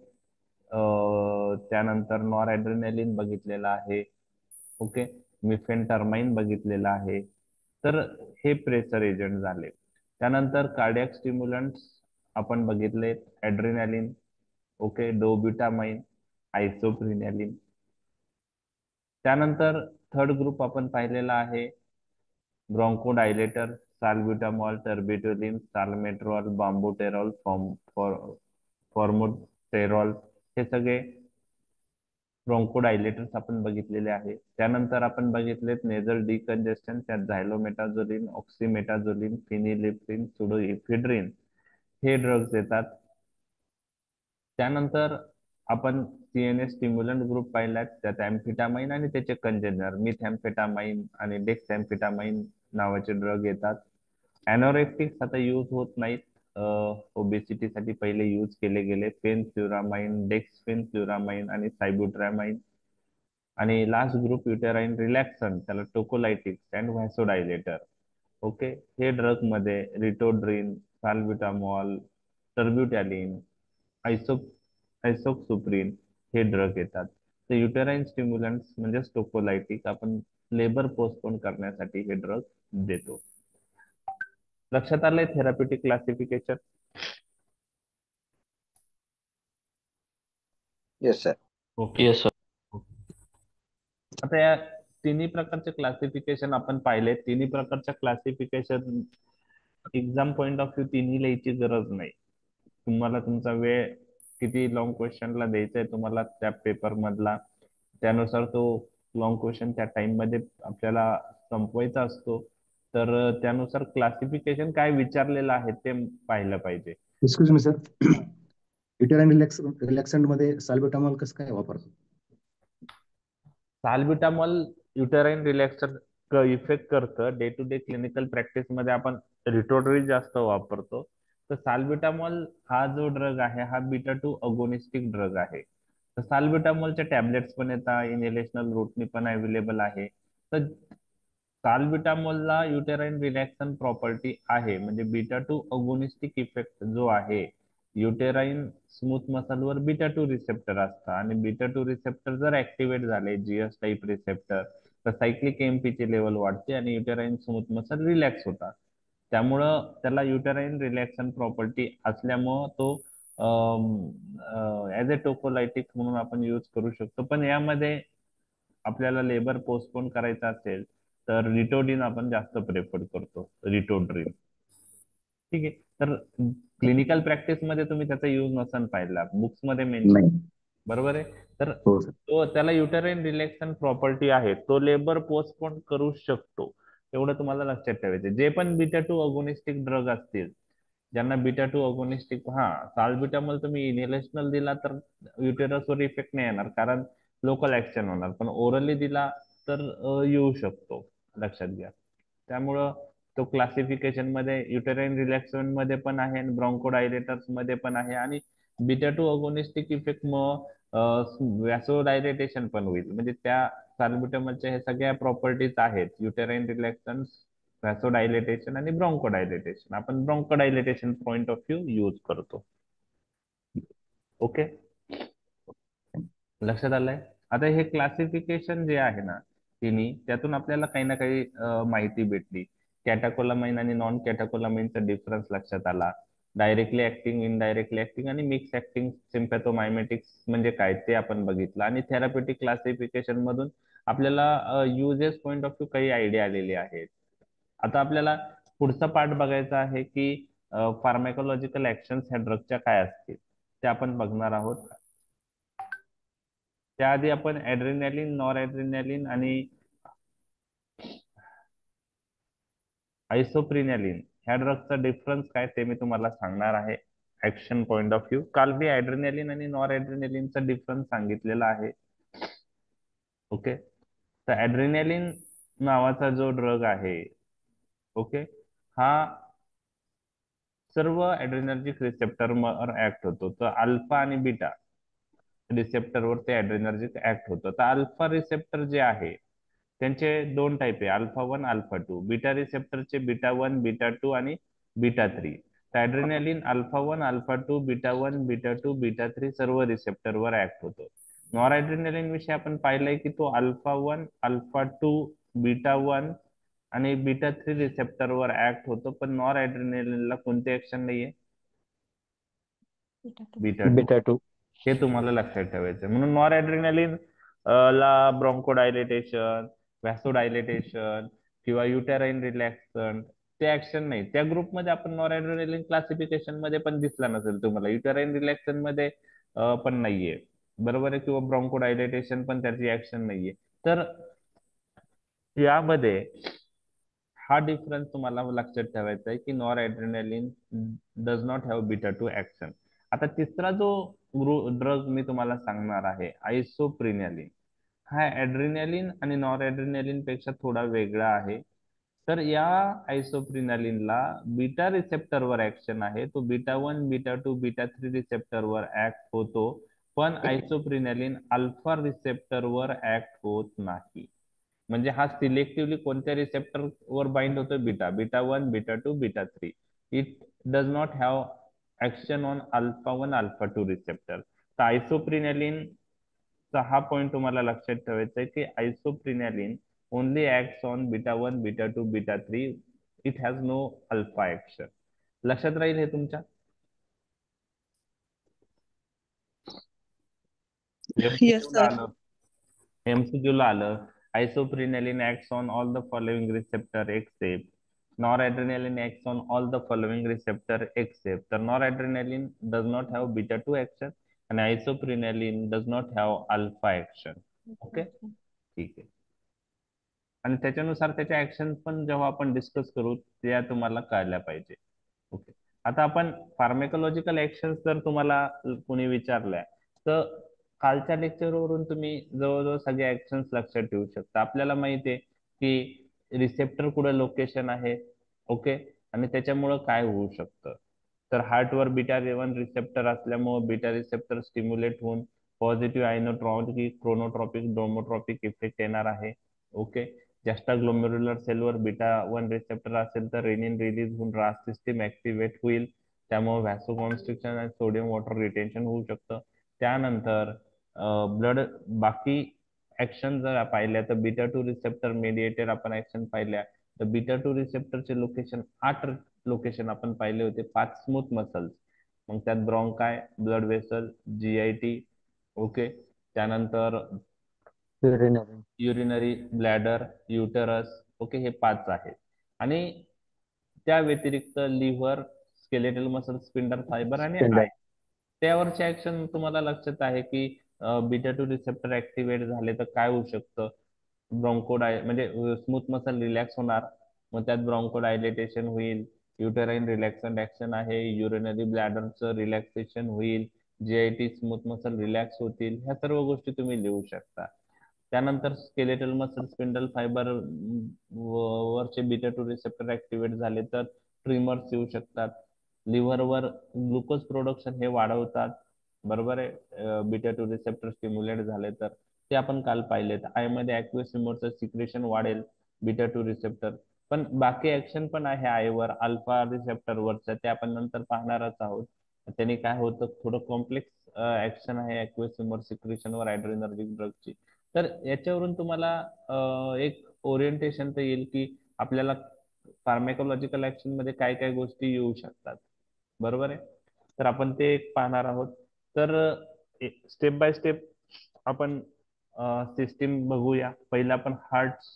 त्यानंतर नॉर ॲड्रेनालिन बघितलेला आहे. ओके, मिफेनटर्माइन बघितलेला आहे. तर हे प्रेशर एजंट झाले. त्यानंतर कार्डियक स्टिम्युलंट्स आपण बघितले, ॲड्रेनालिन, ओके, डोब्युटामाइन, आयसोप्रिनॅलिन. त्यानंतर थर्ड ग्रुप आपण पाहिलेला आहे ब्रॉन्कोडायलेटर, साल्ब्युटामॉल, टर्बिटोलिन, साल्मेट्रॉल, बांबुटेरॉल, फॉर्मोटेरॉल हे सगळे ब्रॉन्कोडायलेटर्स आपण बघितलेले आहे. त्यानंतर आपण बघितलेत नेझल डिकंजेस्टन, त्यात झायलोमेटाझोलिन, ऑक्सिमेटाझोलिन, फिनिलिफ्रिन, सुडोइफिड्रिन हे ड्रग्ज येतात. त्यानंतर आपण सीएनएस स्टिम्युलंट ग्रुप पाहिलात, त्यात एम्फिटामाइन आणि त्याचे कंजेनर मिथॅम्फेटामाइन आणि डेक्सॅम्फिटामाइन नावाचे ड्रग येतात. अॅनोरेक्टिक्स आता यूज होत नाहीत. ओबेसिटीसाठी पहिले यूज केले गेले फेनफ्युरामाइन, डेक्सफेनफ्युरामाइन आणि सायबुट्रॅमाइन. आणि लास्ट ग्रुप युटेराइन रिलॅक्सन, त्याला टोकोलायटिक्स अँड व्हॅसोडायलेटर. ओके, हे ड्रग मध्ये रिटोड्रिन, साल्ब्युटामॉल, टर्ब्युटॅलिन, आयसो आयसोक्सुप्रिन हे ड्रग येतात. तर युटेराइन स्टिम्युलंट्स म्हणजे टोकोलायटिक आपण लेबर पोस्टपोन करण्यासाठी हे ड्रग देतो. लक्षात आलंय therapeutic classification? Yes, sir. Okay. Yes sir. आता या तिन्ही प्रकारचे क्लासिफिकेशन आपण पाहिले. तिन्ही प्रकारच्या classification exam point of view तिन्ही लिहायची गरज नाही. तुम्हाला तुमचा वेळ किती लॉंग क्वेश्चनला द्यायचा आहे तुम्हाला त्या पेपर मधला, त्यानुसार तो लॉंग क्वेश्चन त्या टाइम मध्ये आपल्याला संपवायचा असतो. तर त्यानुसार क्लासिफिकेशन काय विचारलेलं आहे ते पाहिलं पाहिजे. Excuse me sir, uterine relaxant मध्ये साल्ब्युटामॉल कसं काय वापरतो? साल्ब्युटामॉल युटेराइन रिलॅक्सर इफेक्ट करतं. Day to day clinical practice मध्ये आपण रिटोड्रिल जास्त वापरतो. तर साल्ब्युटामॉल हा जो ड्रग आहे हा बीटा 2 अगोनिस्टिक ड्रग आहे. तर साल्ब्युटामॉलच्या टॅबलेट्स पण येतात, इनहेलेशनल रूटनी पण अवेलेबल आहे. तर साल्ब्युटामॉलला युटेराइन रिलॅक्सन प्रॉपर्टी आहे, म्हणजे बीटा 2 अगोनिस्टिक इफेक्ट जो आहे, युटेराइन स्मूथ मसलवर बीटा 2 रिसेप्टर असतात आणि बीटा 2 रिसेप्टर जर ऍक्टिव्हेट झाले, जीएस टाईप रिसेप्टर, तर सायक्लिक एमपी ची लेवल वाढते आणि युटेराइन स्मूथ मसल रिलॅक्स होतात. त्यामुळं त्याला युटेराइन रिलॅक्सन प्रॉपर्टी असल्यामुळं तो ऍज अ टोकोलायटिक म्हणून आपण यूज करू शकतो. पण यामध्ये आपल्याला लेबर पोस्टपोन करायचं असेल तर रिटोडिन आपण जास्त प्रेफर करतो, रिटोड्रिन. ठीक आहे. तर क्लिनिकल प्रॅक्टिस मध्ये तुम्ही त्याचा यूज नसन पाहिला, बुक्स मध्ये मेन्शन, नाही. बरोबर आहे. तर हो सर. तो त्याला युटेराइन रिलॅक्सन प्रॉपर्टी आहे, तो लेबर पोस्टपोन करू शकतो. एवढं तुम्हाला लक्षात ठेवायचं. जे पण बीटा 2 अगोनिस्टिक ड्रग असतील, ज्यांना बीटा 2 अगोनिस्टिक, हा साल्ब्युटामॉल तुम्ही इनहेलेशनल दिला तर युटेरसवर इफेक्ट नाही येणार कारण लोकल ऍक्शन होणार, पण ओरली दिला तर येऊ शकतो. लक्षात घ्या. त्यामुळं तो क्लासिफिकेशन मध्ये युटेराईन रिलॅक्सेशन मध्ये पण आहे आणि ब्रॉन्कोडायलेटर्स मध्ये पण आहे आणि बीटा टू अगोनिस्टिक इफेक्ट व्हॅसोडायलेटेशन पण होईल. म्हणजे त्या साल्ब्युटामॉलच्या हे सगळ्या प्रॉपर्टीज आहेत, युटेराईन रिलॅक्सन्स, व्हॅसोडायलेटेशन आणि ब्रॉन्कोडायलेटेशन. आपण ब्रॉन्कोडायलेटेशन पॉइंट ऑफ व्ह्यू यूज करतो. ओके, लक्षात आलंय. आता हे क्लासिफिकेशन जे आहे ना तिन्ही, त्यातून आपल्याला काही ना काही माहिती भेटली. कॅटाकोलामाइन आणि नॉन कॅटाकोलामाइनचा डिफरन्स लक्षात आला. डायरेक्टली ऍक्टिंग, इनडायरेक्टली ऍक्टिंग आणि मिक्स ऍक्टिंग सिम्पॅथोमायमेटिक्स म्हणजे काय ते आपण बघितलं. आणि थेरापेटिक क्लासिफिकेशन मधून आपल्याला युजेस पॉइंट ऑफ व्ह्यू काही आयडिया आलेली आहेत. आता आपल्याला पुढचा पार्ट बघायचा आहे की फार्मॅकोलॉजिकल ऍक्शन्स ह्या ड्रगच्या काय असतील ते आपण बघणार आहोत. त्याआधी आपण ऍड्रेनालिन, नॉर ऍड्रेनालिन आणि आयसोप्रिनॅलिन ह्या ड्रगचा डिफरन्स काय ते मी तुम्हाला सांगणार आहे ऍक्शन पॉइंट ऑफ व्ह्यू. काल मी ऍड्रेनालिन आणि नॉर ऍड्रेनालिनचा डिफरन्स सांगितलेला आहे. ओके, तर ऍड्रेनालिन नावाचा जो ड्रग आहे, ओके, हा सर्व ऍड्रेनर्जिक रिसेप्टरवर ऍक्ट होतो. तर अल्फा आणि बीटा रिसेप्टरवर ते ऍड्रेनर्जिक ऍक्ट होतं. तर अल्फा रिसेप्टर जे आहे त्यांचे दोन टाईप आहे, alpha one, alpha two. Beta रिसेप्टरचे बीटा वन, बीटा टू आणि बीटा थ्री. तर adrenaline alpha one, alpha two, beta one, beta two, beta three सर्व रिसेप्टरवर ऍक्ट होतो. नॉर ऍड्रेनालिन विषयी आपण पाहिलंय की तो alpha one, alpha two, beta one आणि बीटा थ्री रिसेप्टरवर ऍक्ट होतो. पण नॉर ऍड्रेनालिनला कोणते ऍक्शन नाहीये, बीटा टू. Beta two. हे तुम्हाला लक्षात ठेवायचं. म्हणून नॉर ऍड्रेनालिन ला ब्रॉन्कोडायलेटेशन, व्हॅसोडायलेटेशन किंवा युटेराईन रिलॅक्सन ते ऍक्शन नाही. त्या ग्रुपमध्ये आपण नॉर ऍड्रेनालिन क्लासिफिकेशन मध्ये पण दिसला नसेल तुम्हाला. युटेराईन रिलॅक्सन मध्ये पण नाहीये, बरोबर आहे, किंवा ब्रॉन्कोडायलेटेशन पण त्याची ऍक्शन नाहीये. तर यामध्ये हा डिफरन्स तुम्हाला लक्षात ठेवायचा आहे की nor adrenaline does not have beta two action. आता तिसरा जो ड्रग मी तुम्हाला सांगणार आहे आयसोप्रिनॅलिन, हा ऍड्रेनालिन आणि नॉर ऍड्रेनालिन पेक्षा थोडा वेगळा आहे. तर या आयसोप्रिनॅलिनला बीटा रिसेप्टरवर ऍक्शन आहे. तो beta one, beta two, beta three रिसेप्टरवर ऍक्ट होतो. पण आयसोप्रिनॅलिन अल्फा रिसेप्टरवर ऍक्ट होत नाही. म्हणजे हा सिलेक्टिव्हली कोणत्या रिसेप्टर वर बाइंड होतोय, beta one, beta two, beta three. It does not have action on alpha one, alpha two receptor. तर आयसोप्रिनॅलिन चा हा पॉइंट तुम्हाला लक्षात ठेवायचा आहे की isoprenaline only acts on beta one, beta two, beta three. It has no alpha action. लक्षात राहील हे तुमच्या. Yes, MCQ ला sir. आलं, MCQ ला आलं, आयसोप्रिनॅलिन acts on all the following receptor except. Noradrenaline acts on all the following receptor except. तर noradrenaline does not have beta 2 action आणि आयसोप्रिनॅलिन does not have alpha action. Okay, ठीक आहे. आणि त्याच्यानुसार त्याच्या ऍक्शन पण जेव्हा आपण डिस्कस करू त्या तुम्हाला कळल्या पाहिजे. ओके, आता आपण फार्मेकोलॉजिकल ऍक्शन जर तुम्हाला कोणी विचारल्या तर कालच्या लेक्चरवरून तुम्ही जवळजवळ सगळे ऍक्शन्स लक्षात ठेवू शकता. आपल्याला माहिती आहे की रिसेप्टर कुठे लोकेशन आहे, ओके, आणि त्याच्यामुळं काय होऊ शकतं. तर हार्टवर बीटा वन रिसेप्टर असल्यामुळे बीटा रिसेप्टर स्टिम्युलेट होऊन पॉझिटिव्ह आयनोट्रॉपिक, क्रोनोट्रॉपिक, डोमोट्रॉपिक इफेक्ट येणार आहे. ओके, जास्त ग्लोमेरुलर सेलवर बीटा वन रिसेप्टर असेल तर रेनिन रिलीज होऊन रास सिस्टीम ऍक्टिव्हेट होईल. त्यामुळे व्हॅसोकॉन्स्ट्रिक्शन आणि सोडियम वॉटर रिटेन्शन होऊ शकतं. त्यानंतर ब्लड बाकी ऍक्शन जर पाहिल्या तर बीटा टू रिसेप्टर मेडिएटेड आपण ऍक्शन पाहिल्या. तर बीटा टू रिसेप्टरचे लोकेशन 8 लोकेशन आपण पाहिले होते, 5 स्मूथ मसल्स. मग त्यात bronchi, blood vessel, GIT, okay, त्यानंतर युरिनरी ब्लॅडर, युटरस, ओके, हे 5 आहेत. आणि त्या व्यतिरिक्त liver, skeletal muscle, spindle fibre आणि आय. त्यावरचे ऍक्शन तुम्हाला लक्षात आहे की बीटा टू रिसेप्टर ऍक्टिव्हेट झाले तर काय होऊ शकतं. म्हणजे स्मूथ मसल रिलॅक्स होणार, मग त्यात ब्रॉन्कोडायलेटेशन होईल, युटेराईन रिलॅक्संट ऍक्शन आहे, युरिनरी ब्लॅडरचं रिलॅक्सेशन होईल, जीआयटी स्मूथ मसल रिलॅक्स होतील. ह्या सर्व गोष्टी तुम्ही लिहू शकता. त्यानंतर स्केलेटल मसल स्पिंडल फायबर वरचे बीटा टू रिसेप्टर ऍक्टिव्हेट झाले तर ट्रिमर्स येऊ शकतात. लिव्हरवर ग्लुकोज प्रोडक्शन हे वाढवतात, बरोबर आहे, बीटा टू रिसेप्टर स्टिम्युलेट झाले तर. ते आपण काल पाहिलेत. आय मध्ये ऍक्वियस ह्युमरचं सिक्रेशन वाढेल बीटा टू रिसेप्टर. पण बाकी ऍक्शन पण आहे आयवर, अल्फा रिसेप्टर वरचं, ते आपण नंतर पाहणारच आहोत. त्याने काय होतं, थोडं कॉम्प्लेक्स ऍक्शन आहे ऍक्वियस ह्युमर सिक्रेशनवर ॲड्रेनर्जिक ड्रगची. तर याच्यावरून तुम्हाला एक ओरिएंटेशन तर येईल की आपल्याला फार्मॅकोलॉजिकल ऍक्शन मध्ये काय काय गोष्टी येऊ शकतात, बरोबर आहे. तर आपण ते एक पाहणार आहोत. तर स्टेप बाय स्टेप आपण सिस्टीम बघूया. पहिला आपण हार्ट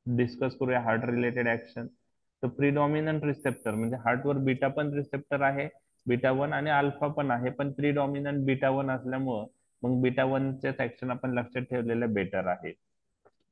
डिस्कस करूया, हार्ट रिलेटेड ऍक्शन. तर प्रिडॉमिनंट रिसेप्टर म्हणजे हार्टवर बीटा पण रिसेप्टर आहे, बीटा 1 आणि अल्फा पण आहे, पण प्रिडॉमिनंट बीटा 1 असल्यामुळं मग बीटा 1चेच ऍक्शन आपण लक्षात ठेवलेलं बेटर आहे.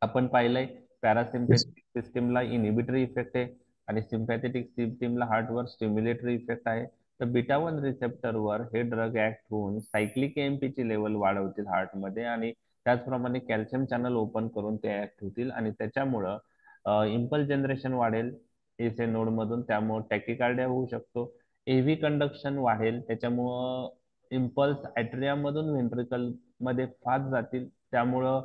आपण पाहिलंय पॅरासिम्पॅथेटिक सिस्टीमला इनिबिटरी इफेक्ट आहे आणि सिम्पॅथेटिक सिस्टीमला हार्टवर स्टिम्युलेटरी इफेक्ट आहे. तर बीटा 1 रिसेप्टरवर हे ड्रग ऍक्ट होऊन सायक्लिक एएमपीची लेवल वाढवतील हार्टमध्ये आणि त्याचप्रमाणे कॅल्शियम चॅनल ओपन करून ते ऍक्ट होतील आणि त्याच्यामुळं इम्पल्स जनरेशन वाढेल एसे नोड मधून, त्यामुळे टॅकिकार्डिया होऊ शकतो. एव्ही कंडक्शन वाढेल, त्याच्यामुळं इम्पल्स ऍट्रिया मधून व्हेंट्रिकल मध्ये फास्ट जातील, त्यामुळं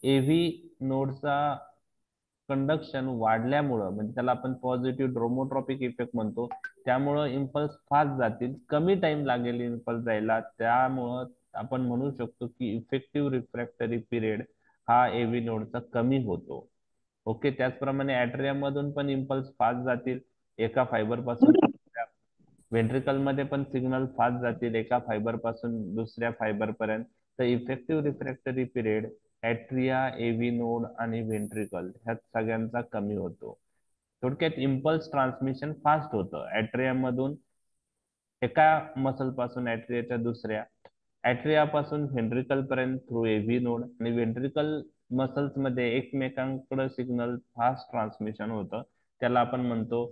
एव्ही नोडचा कंडक्शन वाढल्यामुळं म्हणजे त्याला आपण पॉझिटिव्ह ड्रोमोट्रॉपिक इफेक्ट म्हणतो, त्यामुळं इम्पल्स फास्ट जातील, कमी टाइम लागेल इम्पल्स जायला. त्यामुळं आपण म्हणू शकतो की इफेक्टिव्ह रिफ्रॅक्टरी पिरियड हा एव्ही नोडचा कमी होतो. ओके. त्याचप्रमाणे ऍट्रिया मधून पण इम्पल्स फास्ट जातील एका फायबर पासून व्हेंट्रिकल मध्ये पण सिग्नल फास्ट जातील एका फायबर पासून दुसऱ्या फायबर पर्यंत. तर effective refractory period ऍट्रिया, AV node आणि व्हेंट्रिकल ह्या सगळ्यांचा कमी होतो. थोडक्यात इम्पल्स ट्रान्समिशन फास्ट होतं ऍट्रिया मधून एका मसल पासून ऍट्रियाच्या दुसऱ्या, ऍट्रिया पासून व्हेंट्रिकल पर्यंत थ्रू एव्ही नोड, आणि व्हेंट्रिकल मसल्स मध्ये एकमेकांकडे सिग्नल फास्ट ट्रान्समिशन होतं. त्याला आपण म्हणतो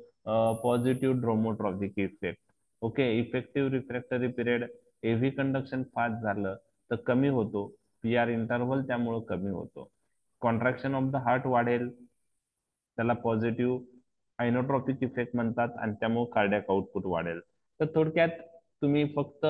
positive dromotropic effect. Okay. Effective refractory period AV conduction fast झालं तर कमी होतो, पी आर इंटरव्हल त्यामुळे कमी होतो. कॉन्ट्रॅक्शन ऑफ द हार्ट वाढेल, त्याला पॉझिटिव्ह आयनोट्रॉपिक इफेक्ट म्हणतात आणि त्यामुळे कार्डियाक आउटपुट वाढेल. तर थोडक्यात तुम्ही फक्त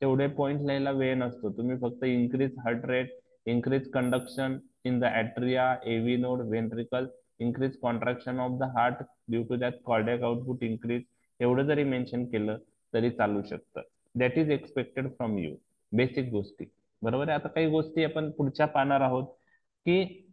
तेवढे पॉइंट लिहायला वेळ नसतो, तुम्ही फक्त increase heart rate, increase conduction in the atria, AV node, ventricle, increase contraction of the heart due to that cardiac output increase, एवढं जरी मेन्शन केलं तरी चालू शकतं. That is expected from you. Basic गोष्टी, बरोबर आहे. आता काही गोष्टी आपण पुढच्या पाहणार आहोत की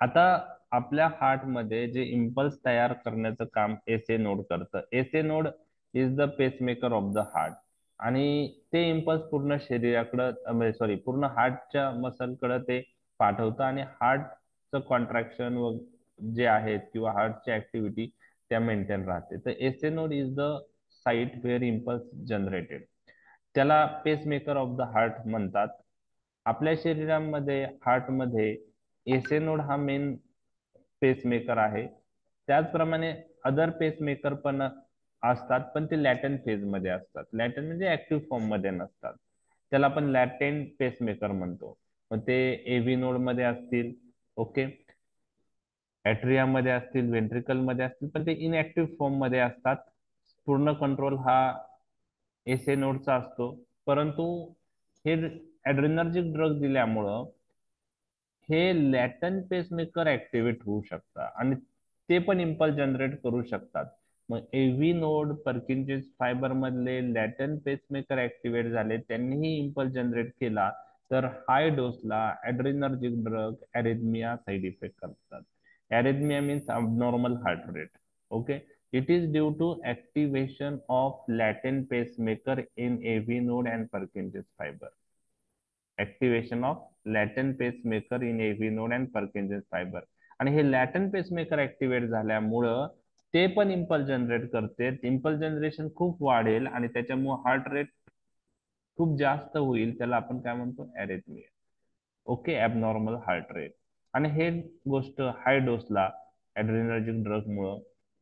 आता आपल्या हार्ट मध्ये जे इम्पल्स तयार करण्याचं काम एसए नोड करतं. SA node is the pacemaker of the heart आणि ते इम्पल्स पूर्ण शरीराकडं सॉरी पूर्ण हार्टच्या मसलकडे ते पाठवतं आणि हार्टचं कॉन्ट्रॅक्शन व जे आहेत किंवा हार्टची ऍक्टिव्हिटी त्या मेंटेन राहते. तर SA node is the site where impulse generated. त्याला पेसमेकर ऑफ द हार्ट म्हणतात. आपल्या शरीरामध्ये हार्टमध्ये एसए नोड हा मेन पेसमेकर आहे. त्याचप्रमाणे अदर पेसमेकर पण असतात, पण ते लॅटेंट फेज मध्ये असतात. लॅटेंट म्हणजे ऍक्टिव्ह फॉर्म मध्ये नसतात, त्याला आपण लॅटेंट पेसमेकर म्हणतो. मग ते एव्ही नोड मध्ये असतील, ओके, ऍट्रिया मध्ये असतील, व्हेंट्रिकल मध्ये असतील, पण ते इनऍक्टिव्ह फॉर्म मध्ये असतात. पूर्ण कंट्रोल हा एसए नोडचा असतो. परंतु हे ऍड्रेनर्जिक ड्रग दिल्यामुळं हे लॅटन पेसमेकर ऍक्टिव्हेट होऊ शकतात आणि ते पण इम्पल्स जनरेट करू शकतात. मग एव्ही नोड पर्किन्सन्स फायबर मधले लॅटन पेसमेकर ऍक्टिव्हेट झाले, त्यांनीही इम्पल्स जनरेट केला तर हाय डोसला adrenergic drug arrhythmia side effect करतात. Arrhythmia means abnormal heart rate. Okay. It is due to activation of latent pacemaker in AV node and Purkinje's fiber. Activation of latent pacemaker in AV node and Purkinje's fiber. आणि हे लॅटन pacemaker activate झाल्यामुळं ते पण impulse generate करते. Impulse generation खूप वाढेल आणि त्याच्यामुळे हार्ट रेट खूप जास्त होईल, त्याला आपण काय म्हणतो, अरेथमिया. ओके. Abnormal heart rate. आणि हे गोष्ट हाय डोसला ऍड्रेनर्जिक ड्रग मुळे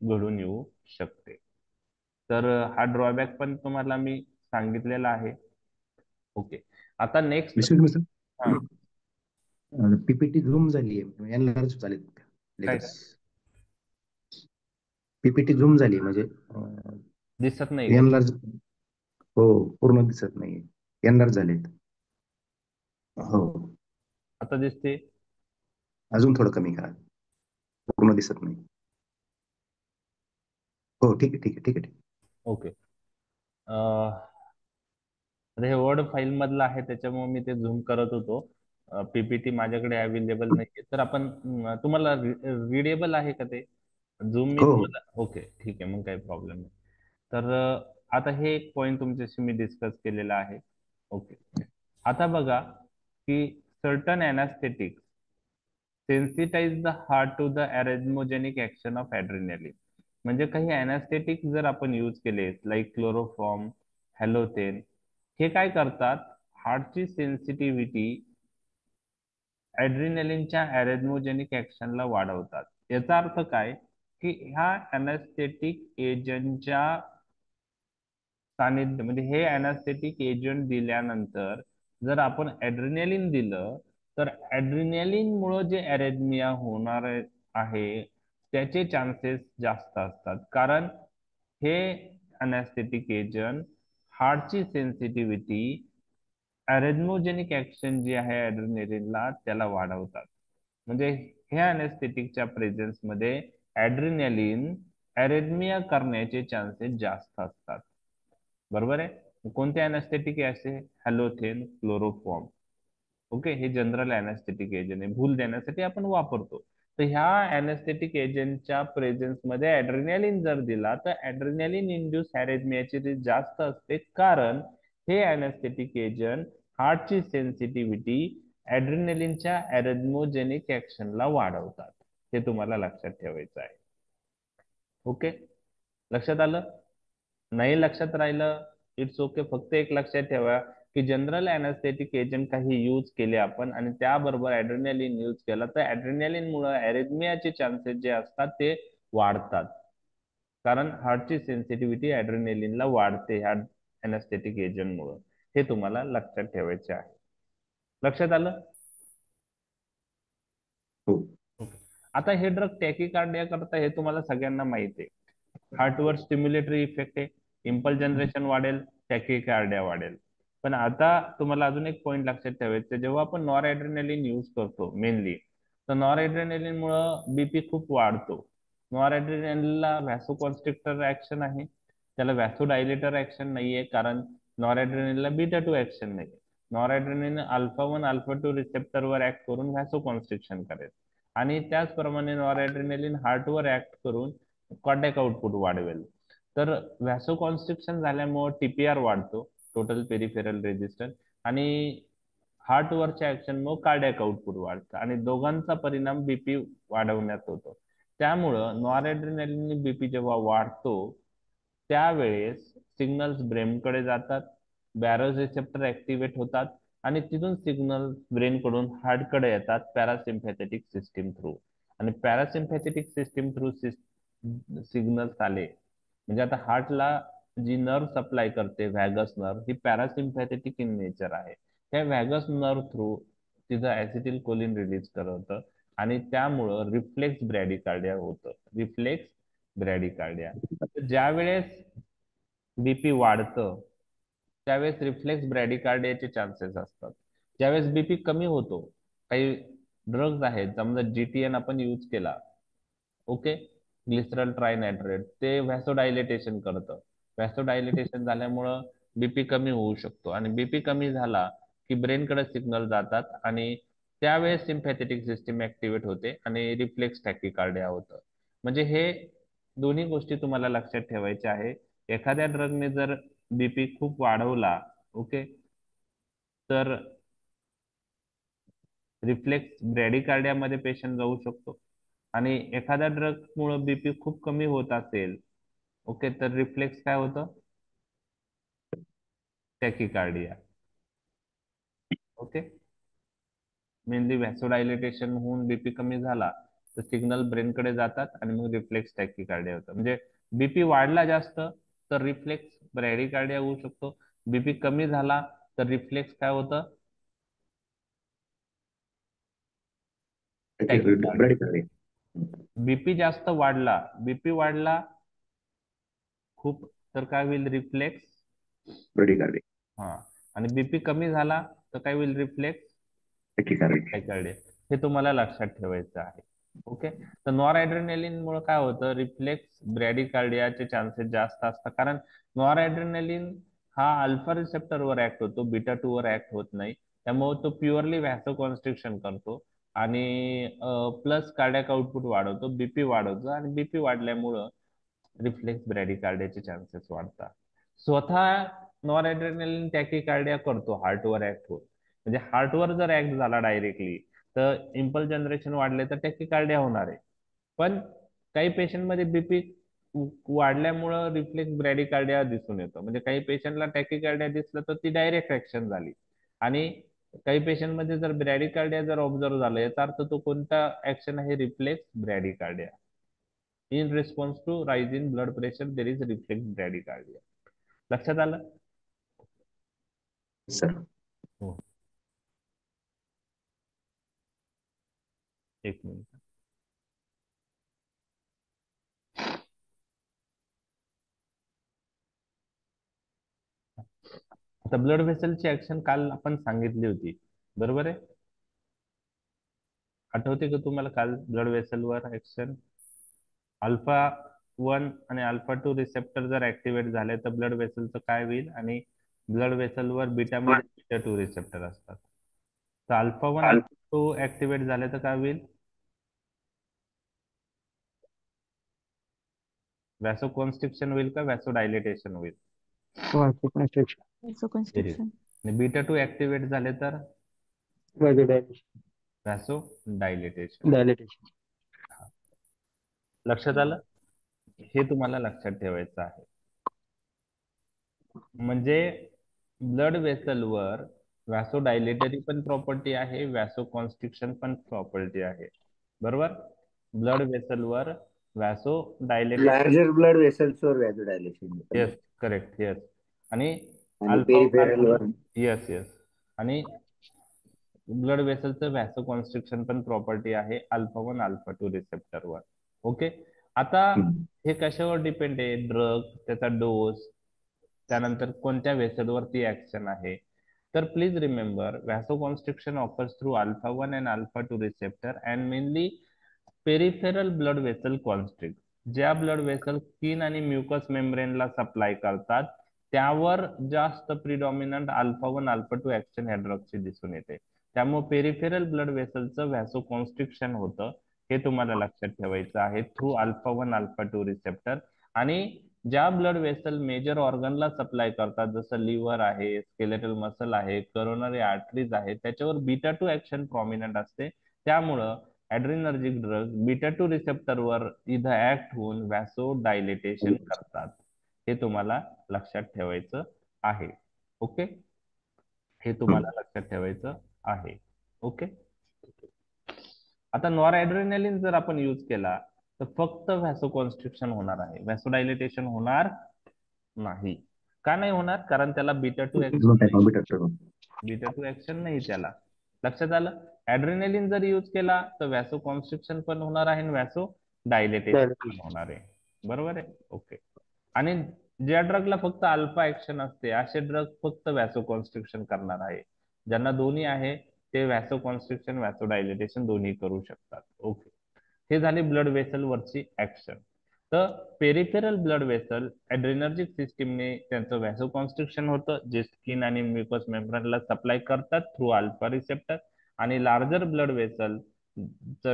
घडून येऊ शकते. तर हा ड्रॉबॅक पण तुम्हाला मी सांगितलेला आहे. ओके. आता next Excuse me, sir. PPT zoom झाली आहे, एनलार्ज झालेत काय लेटर्स. पीपीटी झूम झाली म्हणजे दिसत नाही का? एनलार्ज. हो, पूर्ण दिसत नाहीये, एनलार्ज झालेत. हो, आता दिसते? अजून थोडं कमी करा, पूर्ण दिसत नाही. हो, ठीक आहे ठीक आहे ठीक आहे ठीक आहे. ओके. आता हे वर्ड फाईल मधलं आहे त्याच्यामुळे मी ते झूम करत होतो. पीपीटी माझ्याकडे अवेलेबल नाहीये, तर आपण तुम्हाला रीडेबल आहे का ते? झूम मी हो तुम्हाला, ओके ठीक आहे, मग काही प्रॉब्लेम नाही. तर आता हे एक पॉइंट तुमच्याशी मी डिस्कस केलेला आहे. ओके. आता बघा की certain anaesthetic sensitise the heart to the arrhythmogenic action of adrenaline. म्हणजे काही अॅनास्थेटिक जर आपण यूज केले लाईक क्लोरोफॉर्म, हॅलोथेन, हे काय करतात, हार्टची सेन्सिटिव्हिटी ऍड्रिनलिनच्या अरेथमोजेनिक ऍक्शनला वाढवतात. याचा अर्थ काय की ह्या अॅनास्थेटिक एजंटच्या सानिध्य म्हणजे हे अॅनास्थेटिक एजंट दिल्यानंतर जर आपण ऍड्रिनलिन दिलं तर ऍड्रिनलिन मुळे जे अरेथमिया होणार आहे त्याचे चान्सेस जास्त असतात, कारण हे अॅनास्थेटिक एजंट हार्टची सेन्सिटिव्हिटी अरेथमोजेनिक ऍक्शन जी आहे ऍड्रिनलिनला त्याला वाढवतात. म्हणजे ह्या अनेस्थेटिकच्या प्रेझेन्स मध्ये ऍड्रिनलिन अरेथमिया करण्याचे चान्सेस जास्त असतात. बरोबर आहे? कोणते अनेस्थेटिक आहे असे? Halothane, chloroform. ओके, हे जनरल अनेस्थेटिक एजंट आहे, भूल देण्यासाठी आपण वापरतो. तर ह्या अनेस्थेटिक एजंटच्या प्रेझेन्स मध्ये ऍड्रिनलिन जर दिला तर ऍड्रिनलिन इंड्यूस अरेथमियाची रिस्क जास्त असते, कारण हे अनेस्थेटिक एजंट हार्टची सेन्सिटिव्हिटी ऍड्रिनलिनच्या अरेथमोजेनिक ऍक्शनला वाढवतात. हे तुम्हाला लक्षात ठेवायचं आहे. ओके, लक्षात आलं? नाही लक्षात राहिलं इट्स ओके. फक्त एक लक्षात ठेवा की जनरल अॅनास्थेटिक एजंट काही यूज केले आपण आणि त्याबरोबर ऍड्रेनालिन यूज केला तर ऍड्रेनालिन मुळे अरेथमियाचे चान्सेस जे असतात ते वाढतात, कारण हार्टची सेन्सिटिव्हिटी ऍड्रेनालिनला वाढते ह्या अॅनास्थेटिक एजंट मुळे. हे तुम्हाला लक्षात ठेवायचे आहे. लक्षात आलं? हो. आता हे ड्रग टॅकीकार्डिया करता हे तुम्हाला सगळ्यांना माहिती आहे. हार्टवर स्टिम्युलेटरी इफेक्ट आहे, इम्पल्स जनरेशन वाढेल, टॅकीकार्डिया वाढेल. पण आता तुम्हाला अजून एक पॉइंट लक्षात ठेवायचं, जेव्हा आपण नॉर ऍड्रेनालिन यूज करतो मेनली, तर नॉर ऍड्रेनालिन मुळे बीपी खूप वाढतो. नॉर ऍड्रेनालिनला व्हॅसोकॉन्स्ट्रिक्टर ऍक्शन आहे, त्याला व्हॅसोडायलेटर ऍक्शन नाहीये, कारण नॉर ऍड्रेनालिनला बीटा टू ऍक्शन नाही. Nor adrenaline alpha 1 alpha 2 रिसेप्टरवर act करून व्हॅसोकॉन्स्ट्रिक्शन करेल, आणि त्याचप्रमाणे नॉर ऍड्रेनालिन हार्टवर ऍक्ट करून कार्डियाक आउटपुट वाढवेल. तर व्हॅसोकॉन्स्ट्रिक्शन झाल्यामुळे टीपीआर वाढतो, टोटल पेरिफेरल रेजिस्टन्स, आणि हार्टवरच्या ऍक्शनमुळे कार्डियाक आउटपुट वाढतं, आणि दोघांचा परिणाम बीपी वाढवण्यात होतो. त्यामुळं नॉरएड्रेनालिन बीपी जेव्हा वाढतो त्यावेळेस सिग्नल्स ब्रेनकडे जातात, बॅरोज रिसेप्टर ऍक्टिव्हेट होतात, आणि तिथून सिग्नल ब्रेन कडून हार्टकडे येतात पॅरासिम्पॅथेटिक सिस्टीम थ्रू. आणि पॅरासिम्पॅथेटिक सिस्टीम थ्रू सिग्नल्स आले म्हणजे आता हार्टला जी नर्व सप्लाय करते व्हॅगस नर्व ही पॅरासिम्पॅथेटिक इन नेचर आहे. त्या व्हॅगस नर्व थ्रू तिथं ऍसिटिल कोलिन रिलीज करतं, आणि त्यामुळं रिफ्लेक्स ब्रॅडिकार्डिया होतं. रिफ्लेक्स ब्रॅडिकार्डिया. ज्या वेळेस बीपी वाढतं त्यावेळेस रिफ्लेक्स ब्रॅडिकार्डियाचे चान्सेस असतात. ज्यावेळेस बीपी कमी होतो, काही ड्रग्ज आहेत समजा जीटीएन आपण यूज केला, ओके, ग्लिसरॉल ट्रायनायट्रेट, ते व्हॅसोडायलेटेशन करतं. व्हॅसोडायलेटेशन झाल्यामुळं बीपी कमी होऊ शकतो, आणि बीपी कमी झाला की ब्रेनकडे सिग्नल जातात आणि त्यावेळेस सिम्पॅथेटिक सिस्टीम ऍक्टिव्हेट होते आणि रिफ्लेक्स टॅकिकार्डिया होतं. म्हणजे हे दोन्ही गोष्टी तुम्हाला लक्षात ठेवायच्या आहे. एखाद्या ड्रगने जर बीपी खूप वाढवला, ओके, तर रिफ्लेक्स ब्रॅडिकार्डियामध्ये पेशंट जाऊ शकतो. आणि एखाद्या ड्रग मुळे बीपी खूप कमी होत असेल, ओके, तर रिफ्लेक्स काय होतं? टॅकिकार्डिया. ओके, मेनली व्हॅसोडायलेटेशन होऊन बीपी कमी झाला तर सिग्नल ब्रेनकडे जातात आणि मग रिफ्लेक्स टॅकिकार्डिया होतं. म्हणजे बीपी वाढला जास्त तर रिफ्लेक्स ब्रॅडिकार्डिया होऊ शकतो, बीपी कमी झाला तर रिफ्लेक्स काय होतं? ब्रॅडिकार्डिया. बीपी जास्त वाढला, बीपी वाढला खूप तर काय होईल? रिफ्लेक्स ब्रॅडिकार्डिया. हा. आणि बीपी कमी झाला तर काय होईल? रिफ्लेक्स टॅकिकार्डिया. टायकार्डिया. हे तुम्हाला लक्षात ठेवायचं आहे. ओके. तर नॉरएड्रेनालिन मुळे काय होतं? रिफ्लेक्स ब्रॅडिकार्डियाचे चान्सेस जास्त असतात, कारण नॉरएड्रेनालिन हा अल्फा रिसेप्टरवर ऍक्ट होतो, बीटा 2 वर ऍक्ट होत नाही. त्यामुळे तो प्युअरली व्हॅसोकॉन्स्ट्रिक्शन करतो आणि प्लस कार्डियाक आउटपुट वाढवतो, बीपी वाढवतो, आणि बीपी वाढल्यामुळं रिफ्लेक्स ब्रॅडिकार्डियाचे चान्सेस वाढतात. स्वतः नॉरएड्रेनालिन टॅकिकार्डिया करतो, हार्टवर ऍक्ट होत. म्हणजे हार्टवर जर ऍक्ट झाला डायरेक्टली तर इम्पल्स जनरेशन वाढले तर टॅकिकार्डिया होणार आहे. पण काही पेशंटमध्ये बीपी वाढल्यामुळं रिफ्लेक्स ब्रॅडिकार्डिया दिसून येतं. म्हणजे काही पेशंटला टॅकिकार्डिया दिसलं तर ती डायरेक्ट ऍक्शन झाली. आणि काही पेशंटमध्ये जर ब्रॅडिकार्डिया जर ऑब्झर्व झालं, याचा अर्थ तो कोणता ऍक्शन आहे? Reflex bradycardia. In response to rise in blood pressure there is reflex bradycardia. लक्षात आलं? सर. हो. एक मिनिट. आता ब्लड व्हेसलची ऍक्शन काल आपण सांगितली होती, बरोबर आहे? आठवते का तुम्हाला काल ब्लड व्हेसलवर ऍक्शन? अल्फा 1 आणि अल्फा 2 रिसेप्टर जर ऍक्टिव्हेट झाले तर ब्लड व्हेसलचं काय होईल? आणि ब्लड व्हेसलवर बीटामध्ये बीटा 2 रिसेप्टर असतात. तर अल्फा 1 अल्फा 2 ऍक्टिव्हेट झाले तर काय होईल? व्हॅसोकॉन्स्ट्रिक्शन होईल का व्हॅसोडायलेटेशन होईल? Very good. आणि बीटा 2 ऍक्टिव्हेट झाले तर व्हॅसोडायलेटेशन. लक्षात आलं? हे तुम्हाला लक्षात ठेवायचं आहे. म्हणजे ब्लड व्हेसलवर व्हॅसोडायलेटरी पण प्रॉपर्टी आहे, व्हॅसोकॉन्स्ट्रिक्शन पण प्रॉपर्टी आहे, बरोबर? ब्लड व्हेसलवर व्हॅसोडायलेटेशन, लार्जर ब्लड वेसल्स वर व्हॅसोडायलेशन. Yes, correct, yes. आणि आणि अल्फा पेरिफेरल वर येस येस. आणि ब्लड व्हेसलचं व्हॅसोकॉन्स्ट्रिक्शन पण प्रॉपर्टी आहे अल्फा 1 अल्फा 2 रिसेप्टरवर. ओके. आता हे कशावर डिपेंड आहे? ड्रग, त्याचा डोस, त्यानंतर कोणत्या व्हेसलवरती ऍक्शन आहे. तर please remember, vasoconstriction offers through alpha 1 and alpha 2 receptor and mainly peripheral blood vessel constrict. ज्या ब्लड व्हेसल स्किन आणि म्युकस मेम्ब्रेनला सप्लाय करतात त्यावर जास्त प्रिडॉमिनंट अल्फा 1 अल्फा 2 ऍक्शन ह्या ड्रगचे दिसून येते. त्यामुळे पेरिफेरल ब्लड व्हेसलचं व्हॅसोकॉन्स्ट्रिक्शन होतं, हे तुम्हाला लक्षात ठेवायचं आहे, थ्रू अल्फा 1 अल्फा 2 रिसेप्टर. आणि ज्या ब्लड व्हेसल मेजर ऑर्गनला सप्लाय करतात, जसं लिव्हर आहे, स्केलेटल मसल आहे, करोनरी आर्टरीज आहे, त्याच्यावर बीटा 2 ऍक्शन प्रॉमिनंट असते. त्यामुळं ऍड्रिनर्जिक ड्रग बीटा 2 रिसेप्टरवर इथं ऍक्ट होऊन व्हॅसोडायलेटेशन करतात. हे तुम्हाला लक्षात ठेवायचं आहे. ओके. हे तुम्हाला लक्षात ठेवायचं आहे. ओके. आता नॉरएड्रेनालिन जर आपण यूज केला तर फक्त व्हॅसोकॉन्स्ट्रिक्शन होणार आहे, व्हॅसोडायलेटेशन होणार नाही. का नाही होणार? कारण त्याला बीटा 2 ऍक्शन नाही त्याला. लक्षात आलं? ऍड्रेनालिन जर यूज केला तर व्हॅसोकॉन्स्ट्रिक्शन पण होणार आहे आणि व्हॅसोडायलेटेशन पण होणार आहे, बरोबर आहे? ओके. आणि ज्या ड्रगला फक्त अल्फा ऍक्शन असते असे ड्रग फक्त व्हॅसोकॉन्स्ट्रिक्शन करणार आहे. ज्यांना दोन्ही आहे ते व्हॅसोकॉन्स्ट्रिक्शन व्हॅसोडायलेटेशन दोन्ही करू शकतात. ओके. हे झाले ब्लड व्हेसल वरची ऍक्शन. तर पेरिफेरल ब्लड व्हेसल ऍड्रेनर्जिक सिस्टीमने त्यांचं व्हॅसोकॉन्स्ट्रिक्शन होतं, जे स्किन आणि म्युकस मेम्ब्रेनला सप्लाय करतात थ्रू अल्फा रिसेप्टर. आणि लार्जर ब्लड व्हेसल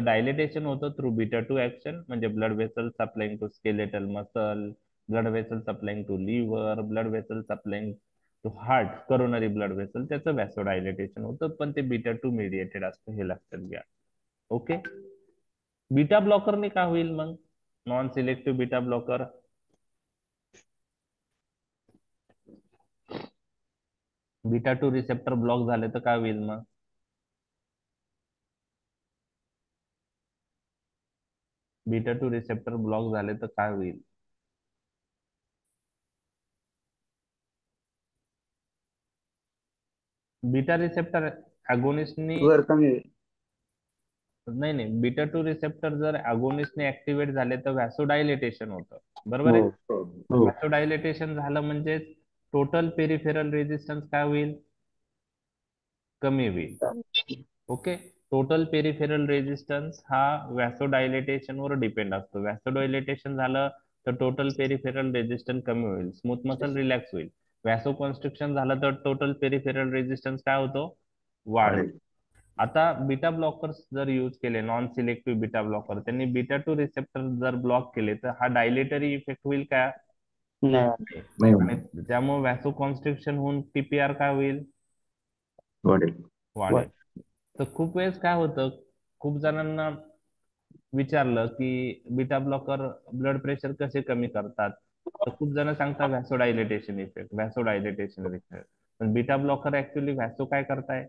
डायलेटेशन होतं थ्रू बीटा 2 ऍक्शन, म्हणजे blood vessel supplying to skeletal muscle, blood vessel supplying to liver, blood vessel supplying to heart, coronary blood vessel, त्याचं vasodilatation होतं, पण ते beta 2 mediated असतं, हे लक्षात घ्या. ओके. बीटा ब्लॉकरने काय होईल मग? Non selective beta blocker, beta 2 receptor block झाले तर काय होईल मग? बीटा 2 रिसेप्टर ब्लॉक झाले तर काय होईल? बीटा रिसेप्टर अगोनिस्टनी शुगर कमी होईल. नाही नाही, बीटा टू रिसेप्टर जर अगोनिस्टने ऍक्टिव्हेट झाले तर व्हॅसोडायलेटेशन होतं, बरोबर आहे. हो व्हॅसोडायलेटेशन झालं म्हणजे टोटल पेरिफेरल रेजिस्टन्स काय होईल, कमी होईल. ओके, टोटल पेरिफेरल रेजिस्टन्स हा व्हॅसोडायलेटेशन वर डिपेंड असतो. व्हॅसोडायलेटेशन झालं तर टोटल पेरिफेरल रेजिस्टन्स कमी होईल, स्मूथ मसल रिलॅक्स होईल. व्हॅसो कॉन्स्ट्रिक्शन झालं तर टोटल पेरिफेरल रेजिस्टन्स काय होतो, वाढतो. आता बीटा ब्लॉकर्स जर यूज केले, नॉन सिलेक्टिव्ह बीटा ब्लॉकर, त्यांनी बीटा टू रिसेप्टर जर ब्लॉक केले तर हा डायलेटरी इफेक्ट होईल का, नाही. नाही आणि त्यामुळे व्हॅसो कॉन्स्ट्रिक्शन होऊन टीपीआर काय होईल, वाढेल. वाढेल. तर खूप वेळेस काय होतं, खूप जणांना विचारलं की बीटा ब्लॉकर ब्लड प्रेशर कसे कमी करतात, तर खूप जण सांगतात व्हॅसोडायलेटेशन इफेक्ट, व्हॅसोडायलेटेशन इफेक्ट. पण बीटा ब्लॉकर ऍक्च्युली व्हॅसो काय करताय,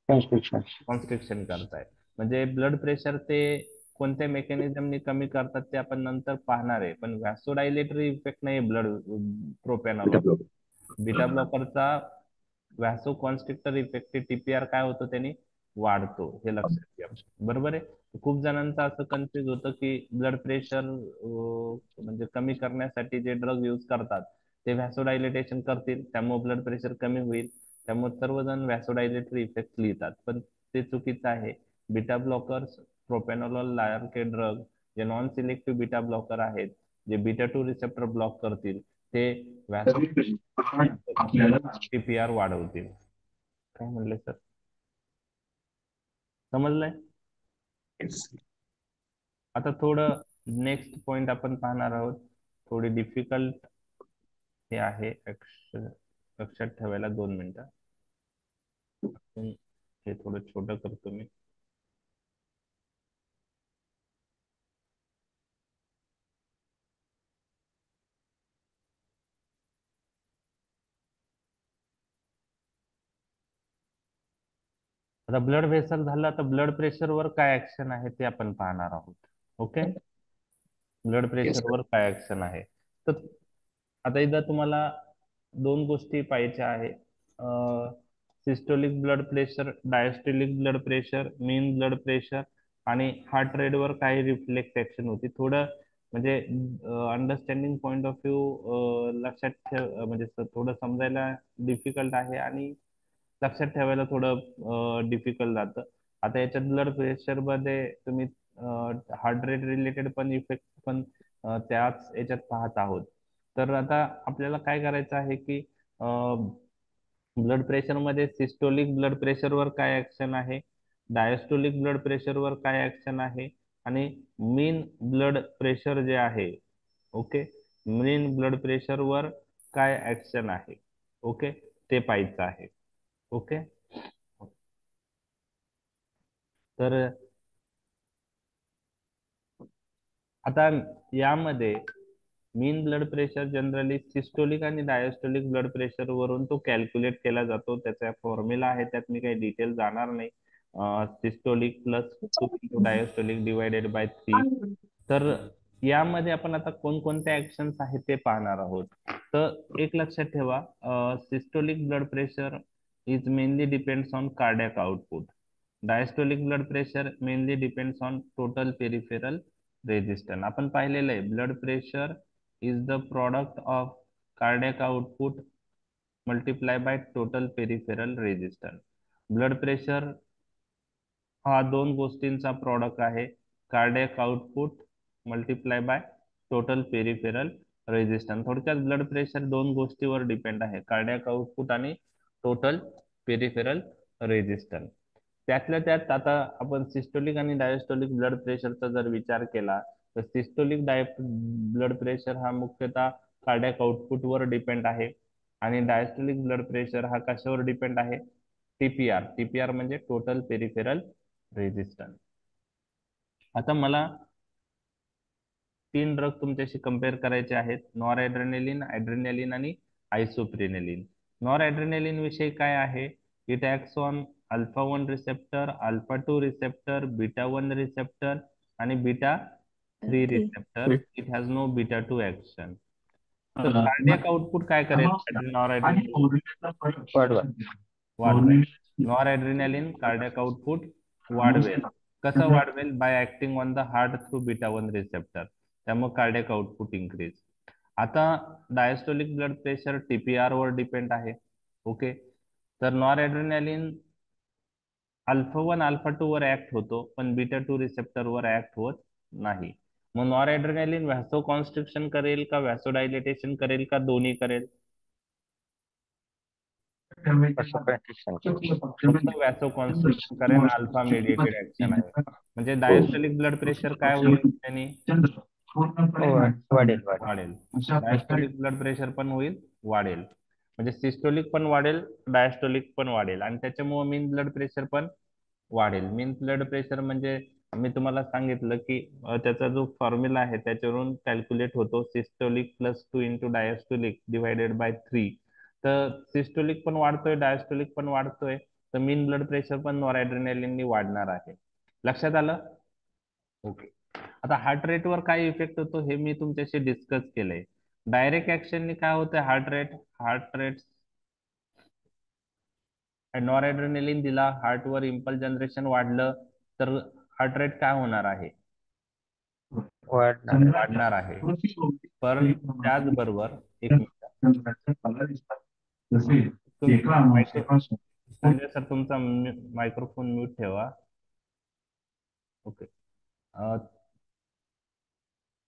कॉन्स्ट्रिक्शन करताय. म्हणजे ब्लड प्रेशर ते कोणत्या मेकॅनिझमने कमी करतात ते आपण नंतर पाहणार आहे, पण व्हॅसोडायलेटरी इफेक्ट नाही blood beta propranolol. Blocker. Beta ब्लॉकरचा व्हॅसो कॉन्स्ट्रिक्टर इफेक्ट टीपीआर काय होतं त्याने, वाढतो, हे लक्षात घ्या, बरोबर आहे. खूप जणांचं असं कन्फ्युज होतं की ब्लड प्रेशर म्हणजे कमी करण्यासाठी जे ड्रग यूज करतात ते व्हॅसोडायलेटेशन करतील, त्यामुळे ब्लड प्रेशर कमी होईल, त्यामुळे सर्वजण व्हॅसोडायलेटरी इफेक्ट लिहितात, पण ते चुकीचं आहे. बीटा ब्लॉकर्स, प्रोपॅनॉलॉल सारखे ड्रग जे नॉन सिलेक्टिव्ह बीटा ब्लॉकर आहेत, जे बीटा टू रिसेप्टर ब्लॉक करतील, ते व्हॅसो टीपीआर वाढवतील. काय म्हणले सर, समजलंय. आता थोडं नेक्स्ट पॉइंट आपण पाहणार आहोत, थोडी डिफिकल्ट हे आहे, लक्षात ठेवायला 2 मिनिटं. हे थोडं छोटं करतो मी. आता ब्लड व्हेसल झालं, आता ब्लड प्रेशरवर काय ऍक्शन आहे ते आपण पाहणार आहोत. ओके, ब्लड प्रेशरवर काय ऍक्शन आहे. तर आता इथं तुम्हाला 2 गोष्टी पाहिजे आहे, systolic blood pressure, diastolic blood pressure, mean blood pressure, आणि हार्ट रेटवर काय रिफ्लेक्स ऍक्शन होती. थोडं म्हणजे अंडरस्टँडिंग पॉइंट ऑफ व्ह्यू लक्षात ठेव, म्हणजे थोडं समजायला डिफिकल्ट आहे आणि लक्षात ठेवायला थोडं डिफिकल्ट जातं. आता याच्यात ब्लड प्रेशर मध्ये तुम्ही हार्ट रेट रिलेटेड पण इफेक्ट पण त्याच याच्यात पाहत आहोत. तर आता आपल्याला काय करायचं आहे की ब्लड प्रेशर मध्ये सिस्टोलिक ब्लड प्रेशरवर काय ऍक्शन आहे, डायस्टोलिक ब्लड प्रेशरवर काय ऍक्शन आहे, आणि मीन ब्लड प्रेशर जे आहे, ओके, मीन ब्लड प्रेशरवर काय ऍक्शन आहे, ओके, ते पाहायचं आहे. ओके, तर आता यामध्ये मीन ब्लड प्रेशर जनरली सिस्टोलिक आणि डायस्टोलिक ब्लड प्रेशर वरून तो कॅल्क्युलेट केला जातो. त्याचा फॉर्म्युला आहे, त्यात मी काही डिटेल जाणार नाही. Systolic plus 2 diastolic divided by 3. तर यामध्ये आपण आता कोणकोणत्या ऍक्शन्स आहेत ते पाहणार आहोत. तर एक लक्षात ठेवा, systolic blood pressure is mainly depends on cardiac output. Diastolic blood pressure mainly depends on total peripheral resistance. आपण पाहिलेलं आहे, blood pressure is the product of cardiac output multiply by total peripheral resistance. Blood pressure हा 2 गोष्टींचा product आहे, cardiac output multiply by total peripheral resistance. थोडक्यात blood pressure 2 गोष्टीवर depend आहे, cardiac output आणि टोटल पेरिफेरल रेजिस्टन्स. त्यातल्या त्यात आता आपण सिस्टोलिक आणि डायस्टोलिक ब्लड प्रेशरचा जर विचार केला तर सिस्टोलिक ब्लड प्रेशर हा मुख्यतः कार्डियक आउटपुट वर डिपेंड आहे, आणि डायस्टोलिक ब्लड प्रेशर हा कशावर डिपेंड आहे, टीपीआर. टीपीआर म्हणजे टोटल पेरिफेरल रेजिस्टन्स. आता मला 3 ड्रग तुमच्याशी कम्पेअर करायचे आहेत, नॉर ऍड्रेनालिन, ऍड्रेनालिन आणि आयसोप्रेनालिन. नॉर ऍड्रेनालिन विषयी काय आहे, it acts on alpha 1 receptor, alpha 2 receptor, beta 1 receptor आणि beta 3 receptor. It has no beta 2 action. तर कार्डियक आउटपुट काय करेल, नॉर वाढवेल. नॉर ऍड्रेनालिन कार्डियक आउटपुट वाढवेल, कसं वाढवेल? By acting on the heart through beta 1 receptor, त्यामुळे कार्डियक आउटपुट इन्क्रीज. आता डायस्टोलिक ब्लड प्रेशर टीपीआर वर डिपेंड आहे. ओके, तर नॉर ऍड्रेनालिन अल्फा 1 अल्फा 2 वर ऍक्ट होतो, पण बीटा 2 रिसेप्टर वर ऍक्ट होत नाही. मग नॉर ऍड्रेनालिन व्हॅसो कॉन्स्ट्रिक्शन करेल का व्हॅसो डायलेटेशन करेल का दोन्ही करेल? फक्त व्हॅसो कॉन्स्ट्रिक्शन करेल, अल्फा मेडिएटेड ऍक्शन आहे. म्हणजे डायस्टोलिक ब्लड प्रेशर काय होईल त्यांनी? वाढेल. वाढेल. डायस्टोलिक ब्लड प्रेशर पण होईल, वाढेल. म्हणजे सिस्टोलिक पण वाढेल, डायस्टोलिक पण वाढेल, आणि त्याच्यामुळे मीन ब्लड प्रेशर पण वाढेल. मीन ब्लड प्रेशर म्हणजे मी तुम्हाला सांगितलं की त्याचा जो फॉर्म्युला आहे त्याच्यावरून कॅल्क्युलेट होतो, systolic plus 2 into diastolic divided by 3. तर सिस्टोलिक पण वाढतोय, डायस्टोलिक पण वाढतोय, तर मीन ब्लड प्रेशर पण नॉरएड्रेनालिननी वाढणार आहे. लक्षात आलं? ओके. आता हार्ट रेटवर काय इफेक्ट होतो हे मी तुमच्याशी डिस्कस केलंय. डायरेक्ट ऍक्शननी काय होतंय? हार्ट रेट नॉरएड्रेनालिन दिला, हार्टवर इम्पल्स जनरेशन वाढलं, तर हार्ट रेट काय होणार आहे? वाढणार आहे. पण त्याचबरोबर एक मिनिट, संजय सर तुमचा मायक्रोफोन म्यूट ठेवा. ओके.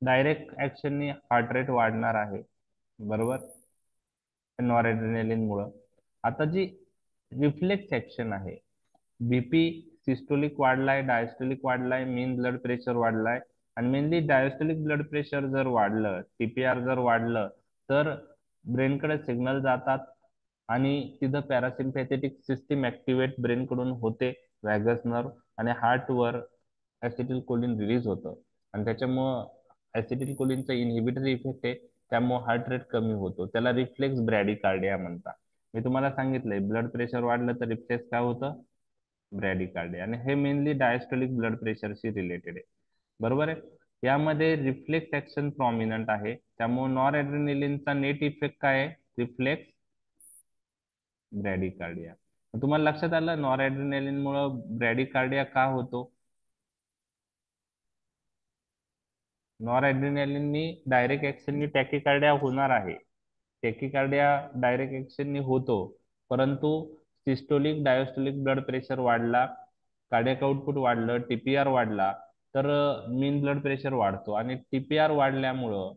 डायरेक्ट ऍक्शननी हार्ट रेट वाढणार आहे, बरोबर, नॉरएड्रेनालिन मुळे. आता जी रिफ्लेक्स ऍक्शन आहे, बीपी सिस्टोलिक वाढलाय, डायस्टोलिक वाढलाय, मीन ब्लड प्रेशर वाढलाय, आणि मेनली डायस्टोलिक ब्लड प्रेशर जर वाढलं, टीपीआर जर वाढलं, तर ब्रेनकडे सिग्नल जातात आणि तिथं पॅरासिम्पॅथेटिक सिस्टीम ऍक्टिव्हेट ब्रेन कडून होते, वॅगस नर्व, आणि हार्टवर ऍसिटिल कोलिन रिलीज होतं, आणि त्याच्यामुळं ऍसिटिल कोलिनचा इनहिबिटरी इफेक्ट आहे, त्यामुळे हार्ट रेट कमी होतो. त्याला रिफ्लेक्स ब्रॅडिकार्डिया म्हणतात. मी तुम्हाला सांगितलंय ब्लड प्रेशर वाढलं तर रिफ्लेक्स काय होतं? ब्रॅडिकार्डिया. आणि हे मेनली डायस्टोलिक ब्लड प्रेशरशी रिलेटेड आहे, बरोबर आहे. यामध्ये रिफ्लेक्स ऍक्शन प्रॉमिनंट आहे, त्यामुळे नॉर ऍड्रेनालिनचा नेट इफेक्ट काय आहे? रिफ्लेक्स ब्रॅडिकार्डिया. तुम्हाला लक्षात आलं नॉर ऍड्रेनालिन मुळे ब्रॅडिकार्डिया का होतो? नॉर ऍड्रेनालिननी डायरेक्ट ऍक्शननी टॅकिकार्डिया होणार आहे. टॅकिकार्डिया डायरेक्ट ऍक्शननी होतो, परंतु सिस्टोलिक डायस्टोलिक ब्लड प्रेशर वाढला, कार्डियक आउटपुट वाढलं, टीपीआर वाढला, तर मीन ब्लड प्रेशर वाढतो, आणि टीपीआर वाढल्यामुळं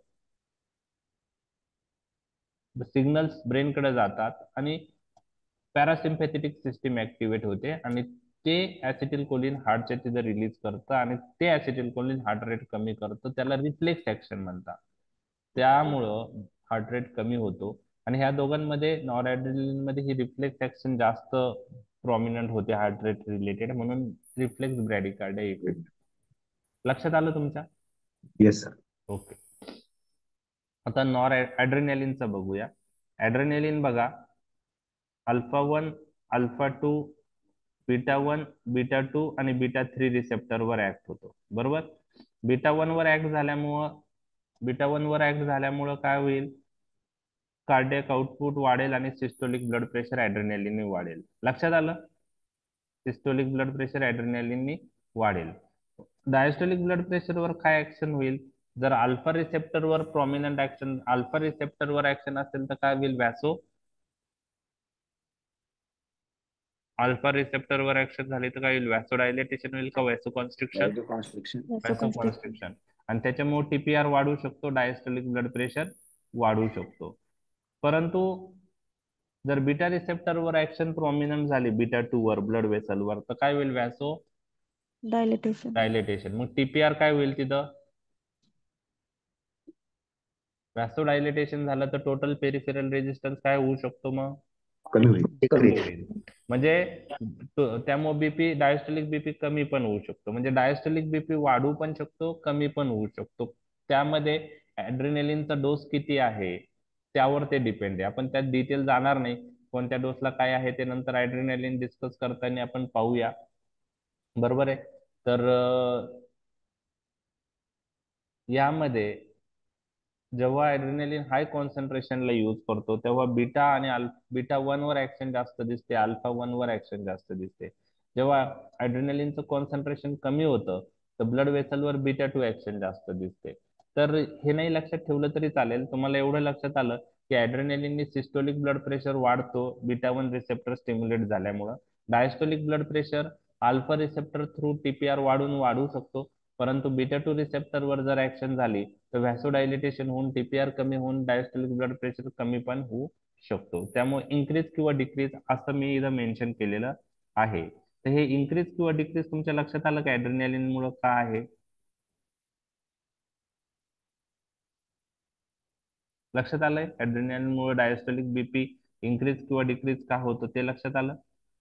सिग्नल्स ब्रेनकडे जातात आणि पॅरासिम्पॅथेटिक सिस्टीम ऍक्टिव्हेट होते, आणि ते ऍसिटिल कोलिन हार्टच्या तिथे रिलीज करतं, आणि ते ऍसिटिल कोलिन हार्ट रेट कमी करतं, त्याला रिफ्लेक्स ऍक्शन म्हणतात. त्यामुळं हार्ट रेट कमी होतो. आणि ह्या दोघांमध्ये नॉरएड्रेनालिन मध्ये ही रिफ्लेक्स ऍक्शन जास्त प्रॉमिनंट होते हार्ट रेट रिलेटेड, म्हणून रिफ्लेक्स ब्रॅडिकार्डिया इफेक्ट. लक्षात आलं तुमच्या? Yes sir. ओके. आता नॉर ऍड्रेनालिनचं बघूया. ऍड्रेनालिन बघा, अल्फा 1 अल्फा 2 बीटा 1 बीटा 2 आणि बीटा 3 रिसेप्टरवर ऍक्ट होतो, बरोबर. बीटा 1 वर ऍक्ट झाल्यामुळं काय होईल? कार्डियक आउटपुट वाढेल आणि सिस्टोलिक ब्लड प्रेशर ऍड्रेनालिनने वाढेल. लक्षात आलं? सिस्टोलिक ब्लड प्रेशर ऍड्रेनालिनने वाढेल. डायस्टोलिक ब्लड प्रेशरवर काय ऍक्शन होईल? जर अल्फा रिसेप्टरवर प्रॉमिनंट ऍक्शन, अल्फा रिसेप्टरवर ऍक्शन असेल तर काय होईल? अल्फा रिसेप्टरवर ऍक्शन झाली तर काय होईल? व्हॅसोडायलेटेशन होईल का व्हॅसो कॉन्स्ट्रिक्शन? व्हॅसो कॉन्स्ट्रिक्शन. आणि त्याच्यामुळे टीपीआर वाढू शकतो, डायस्टोलिक ब्लड प्रेशर वाढू शकतो. परंतु जर बीटा रिसेप्टरवर ऍक्शन प्रॉमिनंट झाली बीटा 2 वर ब्लड वेसलवर, तर काय होईल? व्हॅसो डायलेटेशन. मग टीपीआर काय होईल तिथं? व्हॅसो डायलेटेशन झालं तर टोटल पेरिफेरल रेजिस्टन्स काय होऊ शकतो? मग कमी होईल. कमी होईल. म्हणजे त्यामुळे बीपी, डायस्टोलिक बीपी कमी पण होऊ शकतो. म्हणजे डायस्टोलिक बीपी वाढू पण शकतो, कमी पण होऊ शकतो. त्यामध्ये ऍड्रेनालिनचा डोस किती आहे त्यावर ते डिपेंड आहे. आपण त्यात डिटेल जाणार नाही, कोणत्या डोसला काय आहे ते नंतर ऍड्रेनालिन डिस्कस करताना आपण पाहूया, बरोबर आहे. तर यामध्ये जेव्हा ऍड्रेनालिन हाय कॉन्सन्ट्रेशनला यूज करतो तेव्हा बीटा 1 वर ऍक्शन जास्त दिसते, अल्फा 1 वर ऍक्शन जास्त दिसते. जेव्हा ऍड्रेनलिनचं कॉन्सन्ट्रेशन कमी होतं तर ब्लड वेसलवर बीटा टू ऍक्शन जास्त दिसते. तर हे नाही लक्षात ठेवलं तरी चालेल, तुम्हाला एवढं लक्षात आलं की ऍड्रेनलिनने सिस्टोलिक ब्लड प्रेशर वाढतो बीटा वन रिसेप्टर स्टिम्युलेट झाल्यामुळं. Diastolic blood pressure alpha receptor through TPR वाढू शकतो, परंतु बीटा टू रिसेप्टरवर जर ऍक्शन झाली तर व्हॅसोडायलिटेशन होऊन टीपीआर कमी होऊन डायस्टोलिक ब्लड प्रेशर कमी पण होऊ शकतो. त्यामुळे इन्क्रीज किंवा डिक्रीज असं मी इथं मेन्शन केलेलं आहे. तर हे इन्क्रीज किंवा डिक्रीज तुमच्या लक्षात आलं का ऍड्रेनालिन मुळे का आहे? लक्षात आलंय ऍड्रेनालिन मुळे डायस्टोलिक बीपी इन्क्रीज किंवा डिक्रीज का होतं ते लक्षात आलं?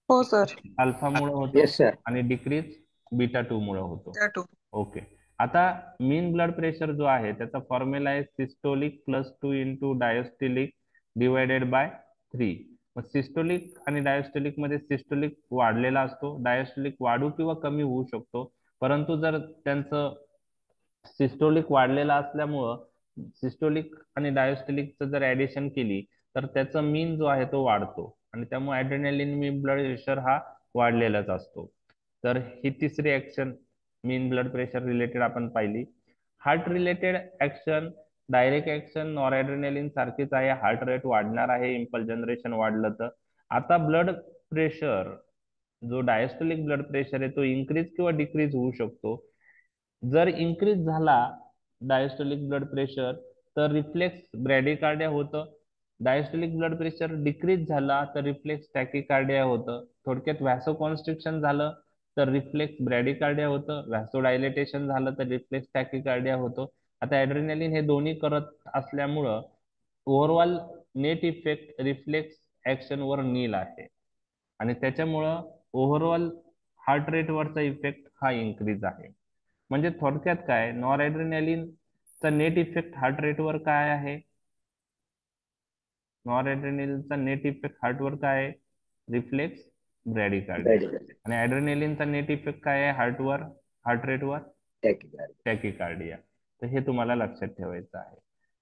हो सर. अल्फा मुळे होतं येस सर. आणि डिक्रीज बीटा टू मुळे होतो. त्या टू. ओके. आता मीन ब्लड प्रेशर जो आहे त्याचा फॉर्म्युला आहे systolic plus 2 into diastolic divided by 3. मग सिस्टोलिक आणि डायस्टोलिक मध्ये सिस्टोलिक वाढलेला असतो, डायस्टोलिक वाढू किंवा कमी होऊ शकतो, परंतु जर त्यांचं सिस्टोलिक वाढलेला असल्यामुळं सिस्टोलिक आणि डायस्टोलिकचं जर ऍडिशन केली तर त्याचा मीन जो आहे तो वाढतो आणि त्यामुळे ऍड्रेनालिन मीन ब्लड प्रेशर हा वाढलेलाच असतो. तर ही तिसरी ऍक्शन मीन ब्लड प्रेशर रिलेटेड आपण पाहिली. Heart related action direct action noradrenaline सारखीच आहे, हार्ट रेट वाढणार आहे इम्पल्स जनरेशन वाढलं तर. आता ब्लड प्रेशर जो डायस्टोलिक ब्लड प्रेशर आहे तो इन्क्रीज किंवा डिक्रीज होऊ शकतो. जर इन्क्रीज झाला डायस्टोलिक ब्लड प्रेशर तर रिफ्लेक्स ब्रॅडिकार्डिया होतं. डायस्टोलिक ब्लड प्रेशर डिक्रीज झाला तर रिफ्लेक्स टॅकिकार्डिया होतं. थोडक्यात व्हॅसोकॉन्स्ट्रिक्शन झालं तर रिफ्लेक्स ब्रॅडिकार्डिया होतं, व्हॅसोडायलेटेशन झालं तर रिफ्लेक्स टॅकिकार्डिया होतं. आता ऍड्रेनालिन हे दोन्ही करत असल्यामुळं overall net effect reflex action वर नील आहे आणि त्याच्यामुळं ओव्हरऑल हार्ट रेट वरचा इफेक्ट हा इन्क्रीज आहे. म्हणजे थोडक्यात काय, नॉरएड्रेनालिनचा नेट इफेक्ट हार्ट रेटवर काय आहे? नॉरएड्रेनालिनचा नेट इफेक्ट हार्टवर काय आहे? रिफ्लेक्स ब्रॅडिकार्डिया. आणि ऍड्रेनालिनचा नेट इफेक्ट काय आहे हार्टवर, हार्ट रेटवर? टॅकिकार्डिया. तर हे तुम्हाला लक्षात ठेवायचं आहे.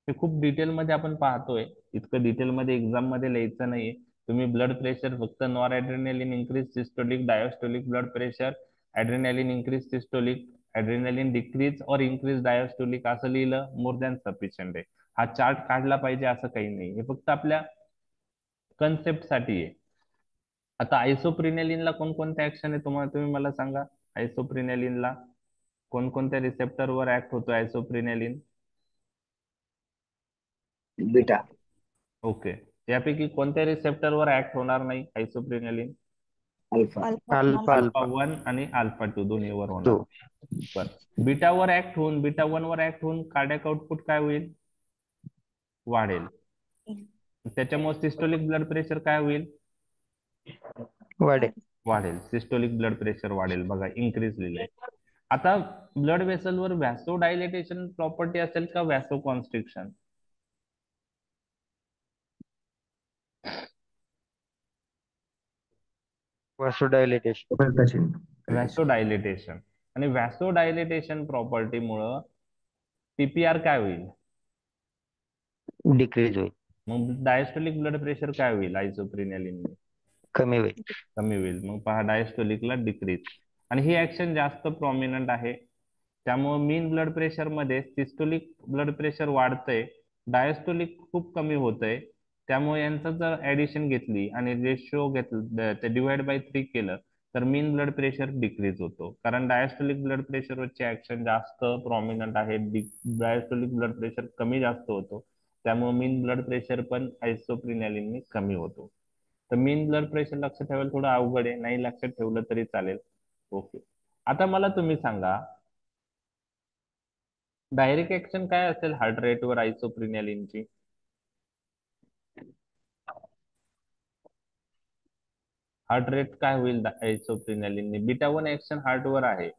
हे खूप डिटेलमध्ये आपण पाहतोय, इतकं डिटेलमध्ये एक्झाम मध्ये लिहायचं नाहीये. तुम्ही ब्लड प्रेशर फक्त noradrenaline increase systolic diastolic blood pressure, adrenaline increase systolic, adrenaline decrease और इन्क्रीज डायस्टोलिक असं लिहिलं मोर दॅन सफिशियंट आहे. हा चार्ट काढला पाहिजे असं काही नाही, हे फक्त आपल्या कन्सेप्ट साठी आहे. आता आयसोप्रिनेलिनला कोणकोणत्या ऍक्शन आहे तुम्ही मला सांगा. आयसोप्रिनेलिनला कोणकोणत्या रिसेप्टरवर ऍक्ट होतो आयसोप्रिनेलिन? बीटा. ओके. यापैकी कोणत्या रिसेप्टरवर ऍक्ट होणार नाही आयसोप्रिनेलिन? अल्फा. अल्फा 1 आणि अल्फा 2 दोन्हीवर होणार. बरं. बीटावर ऍक्ट होऊन बीटा 1 वर ऍक्ट होऊन कार्डियाक आउटपुट काय होईल? वाढेल. त्याच्यामुळे सिस्टोलिक ब्लड प्रेशर काय होईल? वाढेल. सिस्टोलिक ब्लड प्रेशर वाढेल. बघा इन्क्रीज लिहिलंय. आता ब्लड वेसलवर व्हॅसो डायलेटेशन प्रॉपर्टी असेल का व्हॅसो कॉन्स्ट्रिक्शन? व्हॅसोडायलेटेशन. आणि व्हॅसोडायलेटेशन प्रॉपर्टीमुळं टीपीआर काय होईल? डिक्रीज होईल. मग डायस्टोलिक ब्लड प्रेशर काय होईल आयसोप्रिनेलिन? कमी होईल. कमी होईल. मग पहा डायस्टोलिकला डिक्रीज. आणि ही ऍक्शन जास्त प्रॉमिनंट आहे. त्यामुळे मीन ब्लड प्रेशर मध्ये सिस्टोलिक ब्लड प्रेशर वाढतंय, डायस्टोलिक खूप कमी होतंय. त्यामुळे यांचं जर ऍडिशन घेतली आणि रेशिओ घेतलं ते डिवाइड बाय 3 केलं तर मीन ब्लड प्रेशर डिक्रीज होतो. कारण डायस्टोलिक ब्लड प्रेशरवरची ऍक्शन जास्त प्रॉमिनंट आहे, डायस्टोलिक ब्लड प्रेशर कमी जास्त होतो. त्यामुळे मीन ब्लड प्रेशर पण आयसोप्रिनेलिनने कमी होतो. तर मीन ब्लड प्रेशर लक्षात ठेवायला थोडं अवघड आहे, नाही लक्षात ठेवलं तरी चालेल. ओके. आता मला तुम्ही सांगा डायरेक्ट ऍक्शन काय असेल हार्ट रेटवर आयसोप्रिनेलिनची? हार्ट रेट काय होईल आयसोप्रिनेलिनने? बीटा 1 ऍक्शन हार्टवर आहे,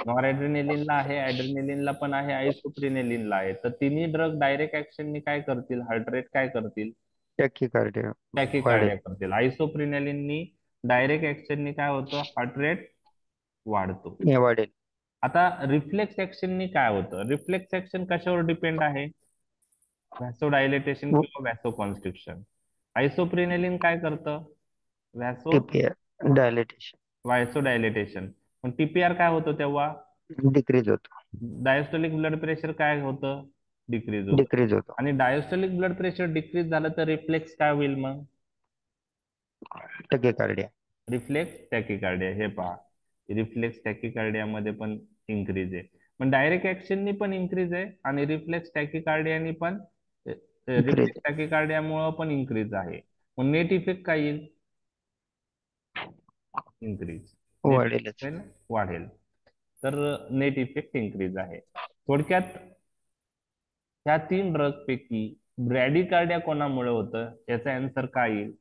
नॉरएड्रेनालिनला आहे, ऍड्रेनालिनला पण आहे, आयसोप्रिनेलिनला आहे. तर तिन्ही ड्रग डायरेक्ट ऍक्शननी काय करतील? हार्ट रेट काय करतील? टॅकिकार्डिया करतील. आयसोप्रिनेलिननी डायरेक्ट ऍक्शननी काय होतं? हार्ट रेट वाढतो. वाढेल. आता रिफ्लेक्स ऍक्शननी काय होतं? रिफ्लेक्स ऍक्शन कशावर डिपेंड आहे? व्हॅसोडायलेटेशन किंवा व्हॅसोकॉन्स्ट्रिक्शन. आयसोप्रिनेलिन काय करतं? व्हॅसो डायलेटेशन. वायसोडायलेटेशन. पण टीपीआर काय होतं तेव्हा? डिक्रीज होतो. डायस्टोलिक ब्लड प्रेशर काय होतं? डिक्रीज होतं. डिक्रीज होतो. आणि डायस्टोलिक ब्लड प्रेशर डिक्रीज झालं तर रिफ्लेक्स काय होईल मग? टॅकीकार्डिया. रिफ्लेक्स टॅकीकार्डिया. हे पहा, रिफ्लेक्स टॅकीकार्डिया मध्ये पण इन्क्रीज आहे. पण डायरेक्ट ऍक्शननी पण इन्क्रीज आहे आणि रिफ्लेक्स टॅकीकार्डियानी पण Increase. रिफ्लेक्स टॅकीकार्डियामुळे पण इन्क्रीज आहे. मग नेट इफेक्ट काय येईल? इन्क्रीज. वाढेलच. वाढेल. तर नेट इफेक्ट इन्क्रीज आहे. थोडक्यात ह्या 3 ड्रग पैकी ब्रॅडीकार्डिया कोणामुळे होतं याचा आन्सर काय येईल?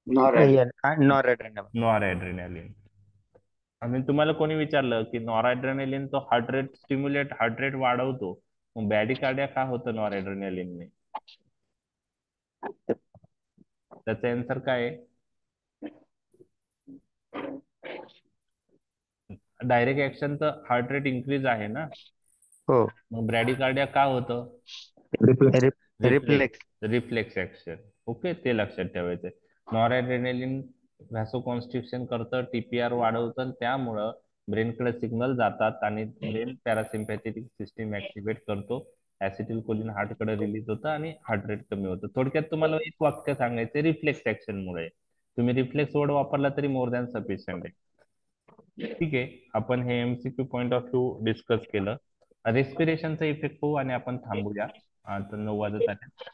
नॉरएड्रेनालिन. नॉरएड्रेनालिन. आणि तुम्हाला कोणी विचारलं की नॉरएड्रेनालिन तो heart rate stimulate, heart rate वाढवतो, मग ब्रॅडीकार्डिया का होतं नॉरएड्रेनालिनने? त्याचा आन्सर काय आहे? डायरेक्ट ऍक्शन तर हार्ट रेट इन्क्रीज आहे ना, हो. मग ब्रॅडीकार्डिया का होतं? रिफ्लेक्स. Reflex action. ओके, ते लक्षात ठेवायचं. नॉरएड्रेनालिन व्हॅसोकॉन्स्ट्रिक्शन करतं, टीपीआर वाढवतं, त्यामुळं ब्रेनकडे सिग्नल जातात आणि ब्रेन पॅरासिम्पॅथेटिक सिस्टीम ऍक्टिव्हेट करतो. ऍसिटिलकोलिन हार्टकडे रिलीज होतं आणि हार्ट रेट कमी होतं. थोडक्यात तुम्हाला एक वाक्य सांगायचं, रिफ्लेक्स ऍक्शन मुळे. तुम्ही रिफ्लेक्स वर्ड वापरला तरी मोर दॅन सफिशियंट आहे. ठीक आहे, आपण हे MCQ point of view discuss केलं. रेस्पिरेशनचा इफेक्ट होऊ आणि आपण थांबूया. आता 9 वाजत आले.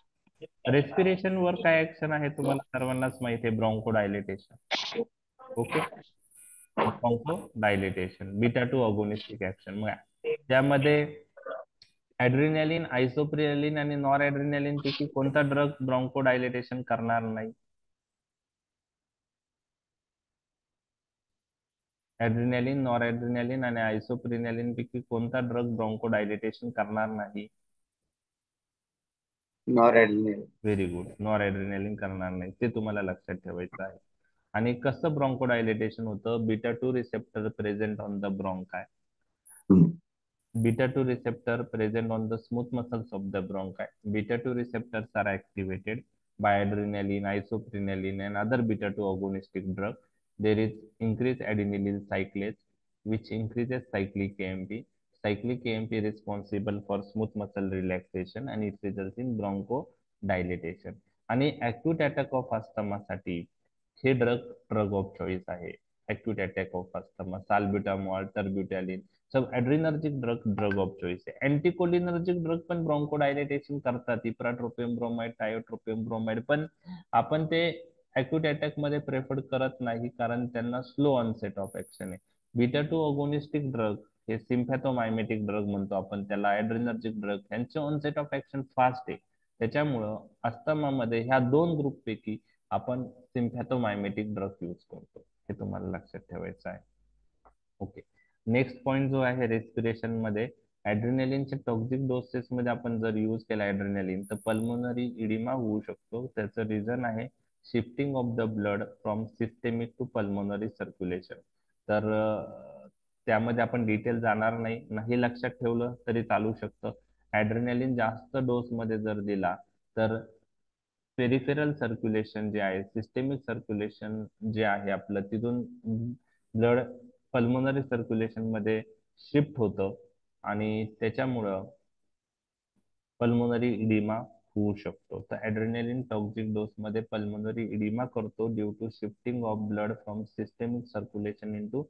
रेस्पिरेशन वर काय ऍक्शन आहे तुम्हाला सर्वांनाच माहिती आहे, ब्रॉन्को डायलेटेशन. ओके, bronchodilatation, beta 2 agonistic action. मग त्यामध्ये ऍड्रिनॅलिन, आयसोप्रिनलिन आणि नॉर ऍड्रिनॅलिन पैकी कोणता ड्रग ब्रॉन्को डायलेटेशन करणार नाही? ऍड्रिनॅलिन, नॉर ऍड्रिनॅलिन आणि आयसोप्रिनलिन पैकी कोणता ड्रग ब्रॉन्को डायलेटेशन करणार नाही? नॉरएड्रेनालिन. व्हेरी गुड, नॉर ऍड्रिनॅलिन करणार नाही, ते तुम्हाला लक्षात ठेवायचं आहे. आणि कसं ब्रॉन्को डायलेटेशन होतं? Beta 2 receptor present on the ब्रॉन्काय. Beta 2 receptor present on the smooth muscles of the bronchi. Beta 2 receptors are activated by adrenaline, isoprenaline, and other beta 2 agonistic drug. There is increased adenylyl cyclase, which increases cyclic AMP. Cyclic AMP is responsible for smooth muscle relaxation and it results in bronchodilation. आणि acute attack of asthma साठी हे drug of choice आहे. acute attack of asthma, salbutamol, terbutaline, सब adrenergic drug of choice आहे. Anticholinergic drug पण ब्रॉन्कोडायलेटेशन करतात, ipratropium bromide, tiotropium bromide, पण आपण ते अॅक्यूट अटॅक मध्ये प्रेफर करत नाही कारण त्यांना स्लो ऑनसेट ऑफ ऍक्शन आहे. बीटा 2 अगोनिस्टिक ड्रग हे सिम्पॅथोमायमेटिक ड्रग म्हणतो आपण त्याला, ऍड्रिनर्जिक ड्रग, त्यांचे ऑनसेट ऑफ ऍक्शन फास्ट आहे. त्याच्यामुळं अस्थमामध्ये ह्या 2 ग्रुप पैकी आपण सिम्पॅथोमायमेटिक ड्रग यूज करतो, हे तुम्हाला लक्षात ठेवायचं आहे. ओके, नेक्स्ट पॉइंट जो आहे रेस्पिरेशन मध्ये, ऍड्रिनॅलिनच्या टॉक्सिक डोसेस मध्ये आपण जर यूज केला ऍड्रिनॅलिन तर पल्मोनरी इडिमा होऊ शकतो. त्याचं रिझन आहे shifting of the blood from systemic to pulmonary circulation. तर त्यामध्ये आपण डिटेल जाणार नाही, नाही लक्षात ठेवलं तरी चालू शकतं. ऍड्रिनॅलिन जास्त डोस मध्ये जर दिला तर पेरिफेरल सर्क्युलेशन जे आहे, सिस्टेमिक सर्क्युलेशन जे आहे आपलं, तिथून ब्लड पल्मोनरी सर्क्युलेशन मध्ये शिफ्ट होतं आणि त्याच्यामुळं पल्मोनरी इडिमा होऊ शकतो. तर ऍड्रेनालिन टॉक्सिक डोस मध्ये पल्मोनरी इडिमा करतो due to shifting of blood from systemic circulation into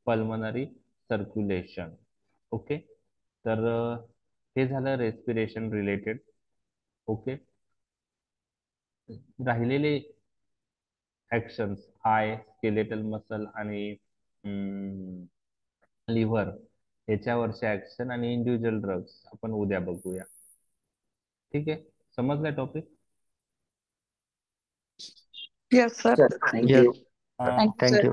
pulmonary circulation. Okay, तर हे झालं रेस्पिरेशन रिलेटेड. ओके, राहिलेले ऍक्शन्स आय, स्केलेटल मसल आणि लिव्हर याच्यावरचे ऍक्शन आणि इंडिव्हिज्युअल ड्रग्स आपण उद्या बघूया. ठीक आहे, समजलं topic? Yes, sir. Sir, thank you. Thank you, sir. Thank you.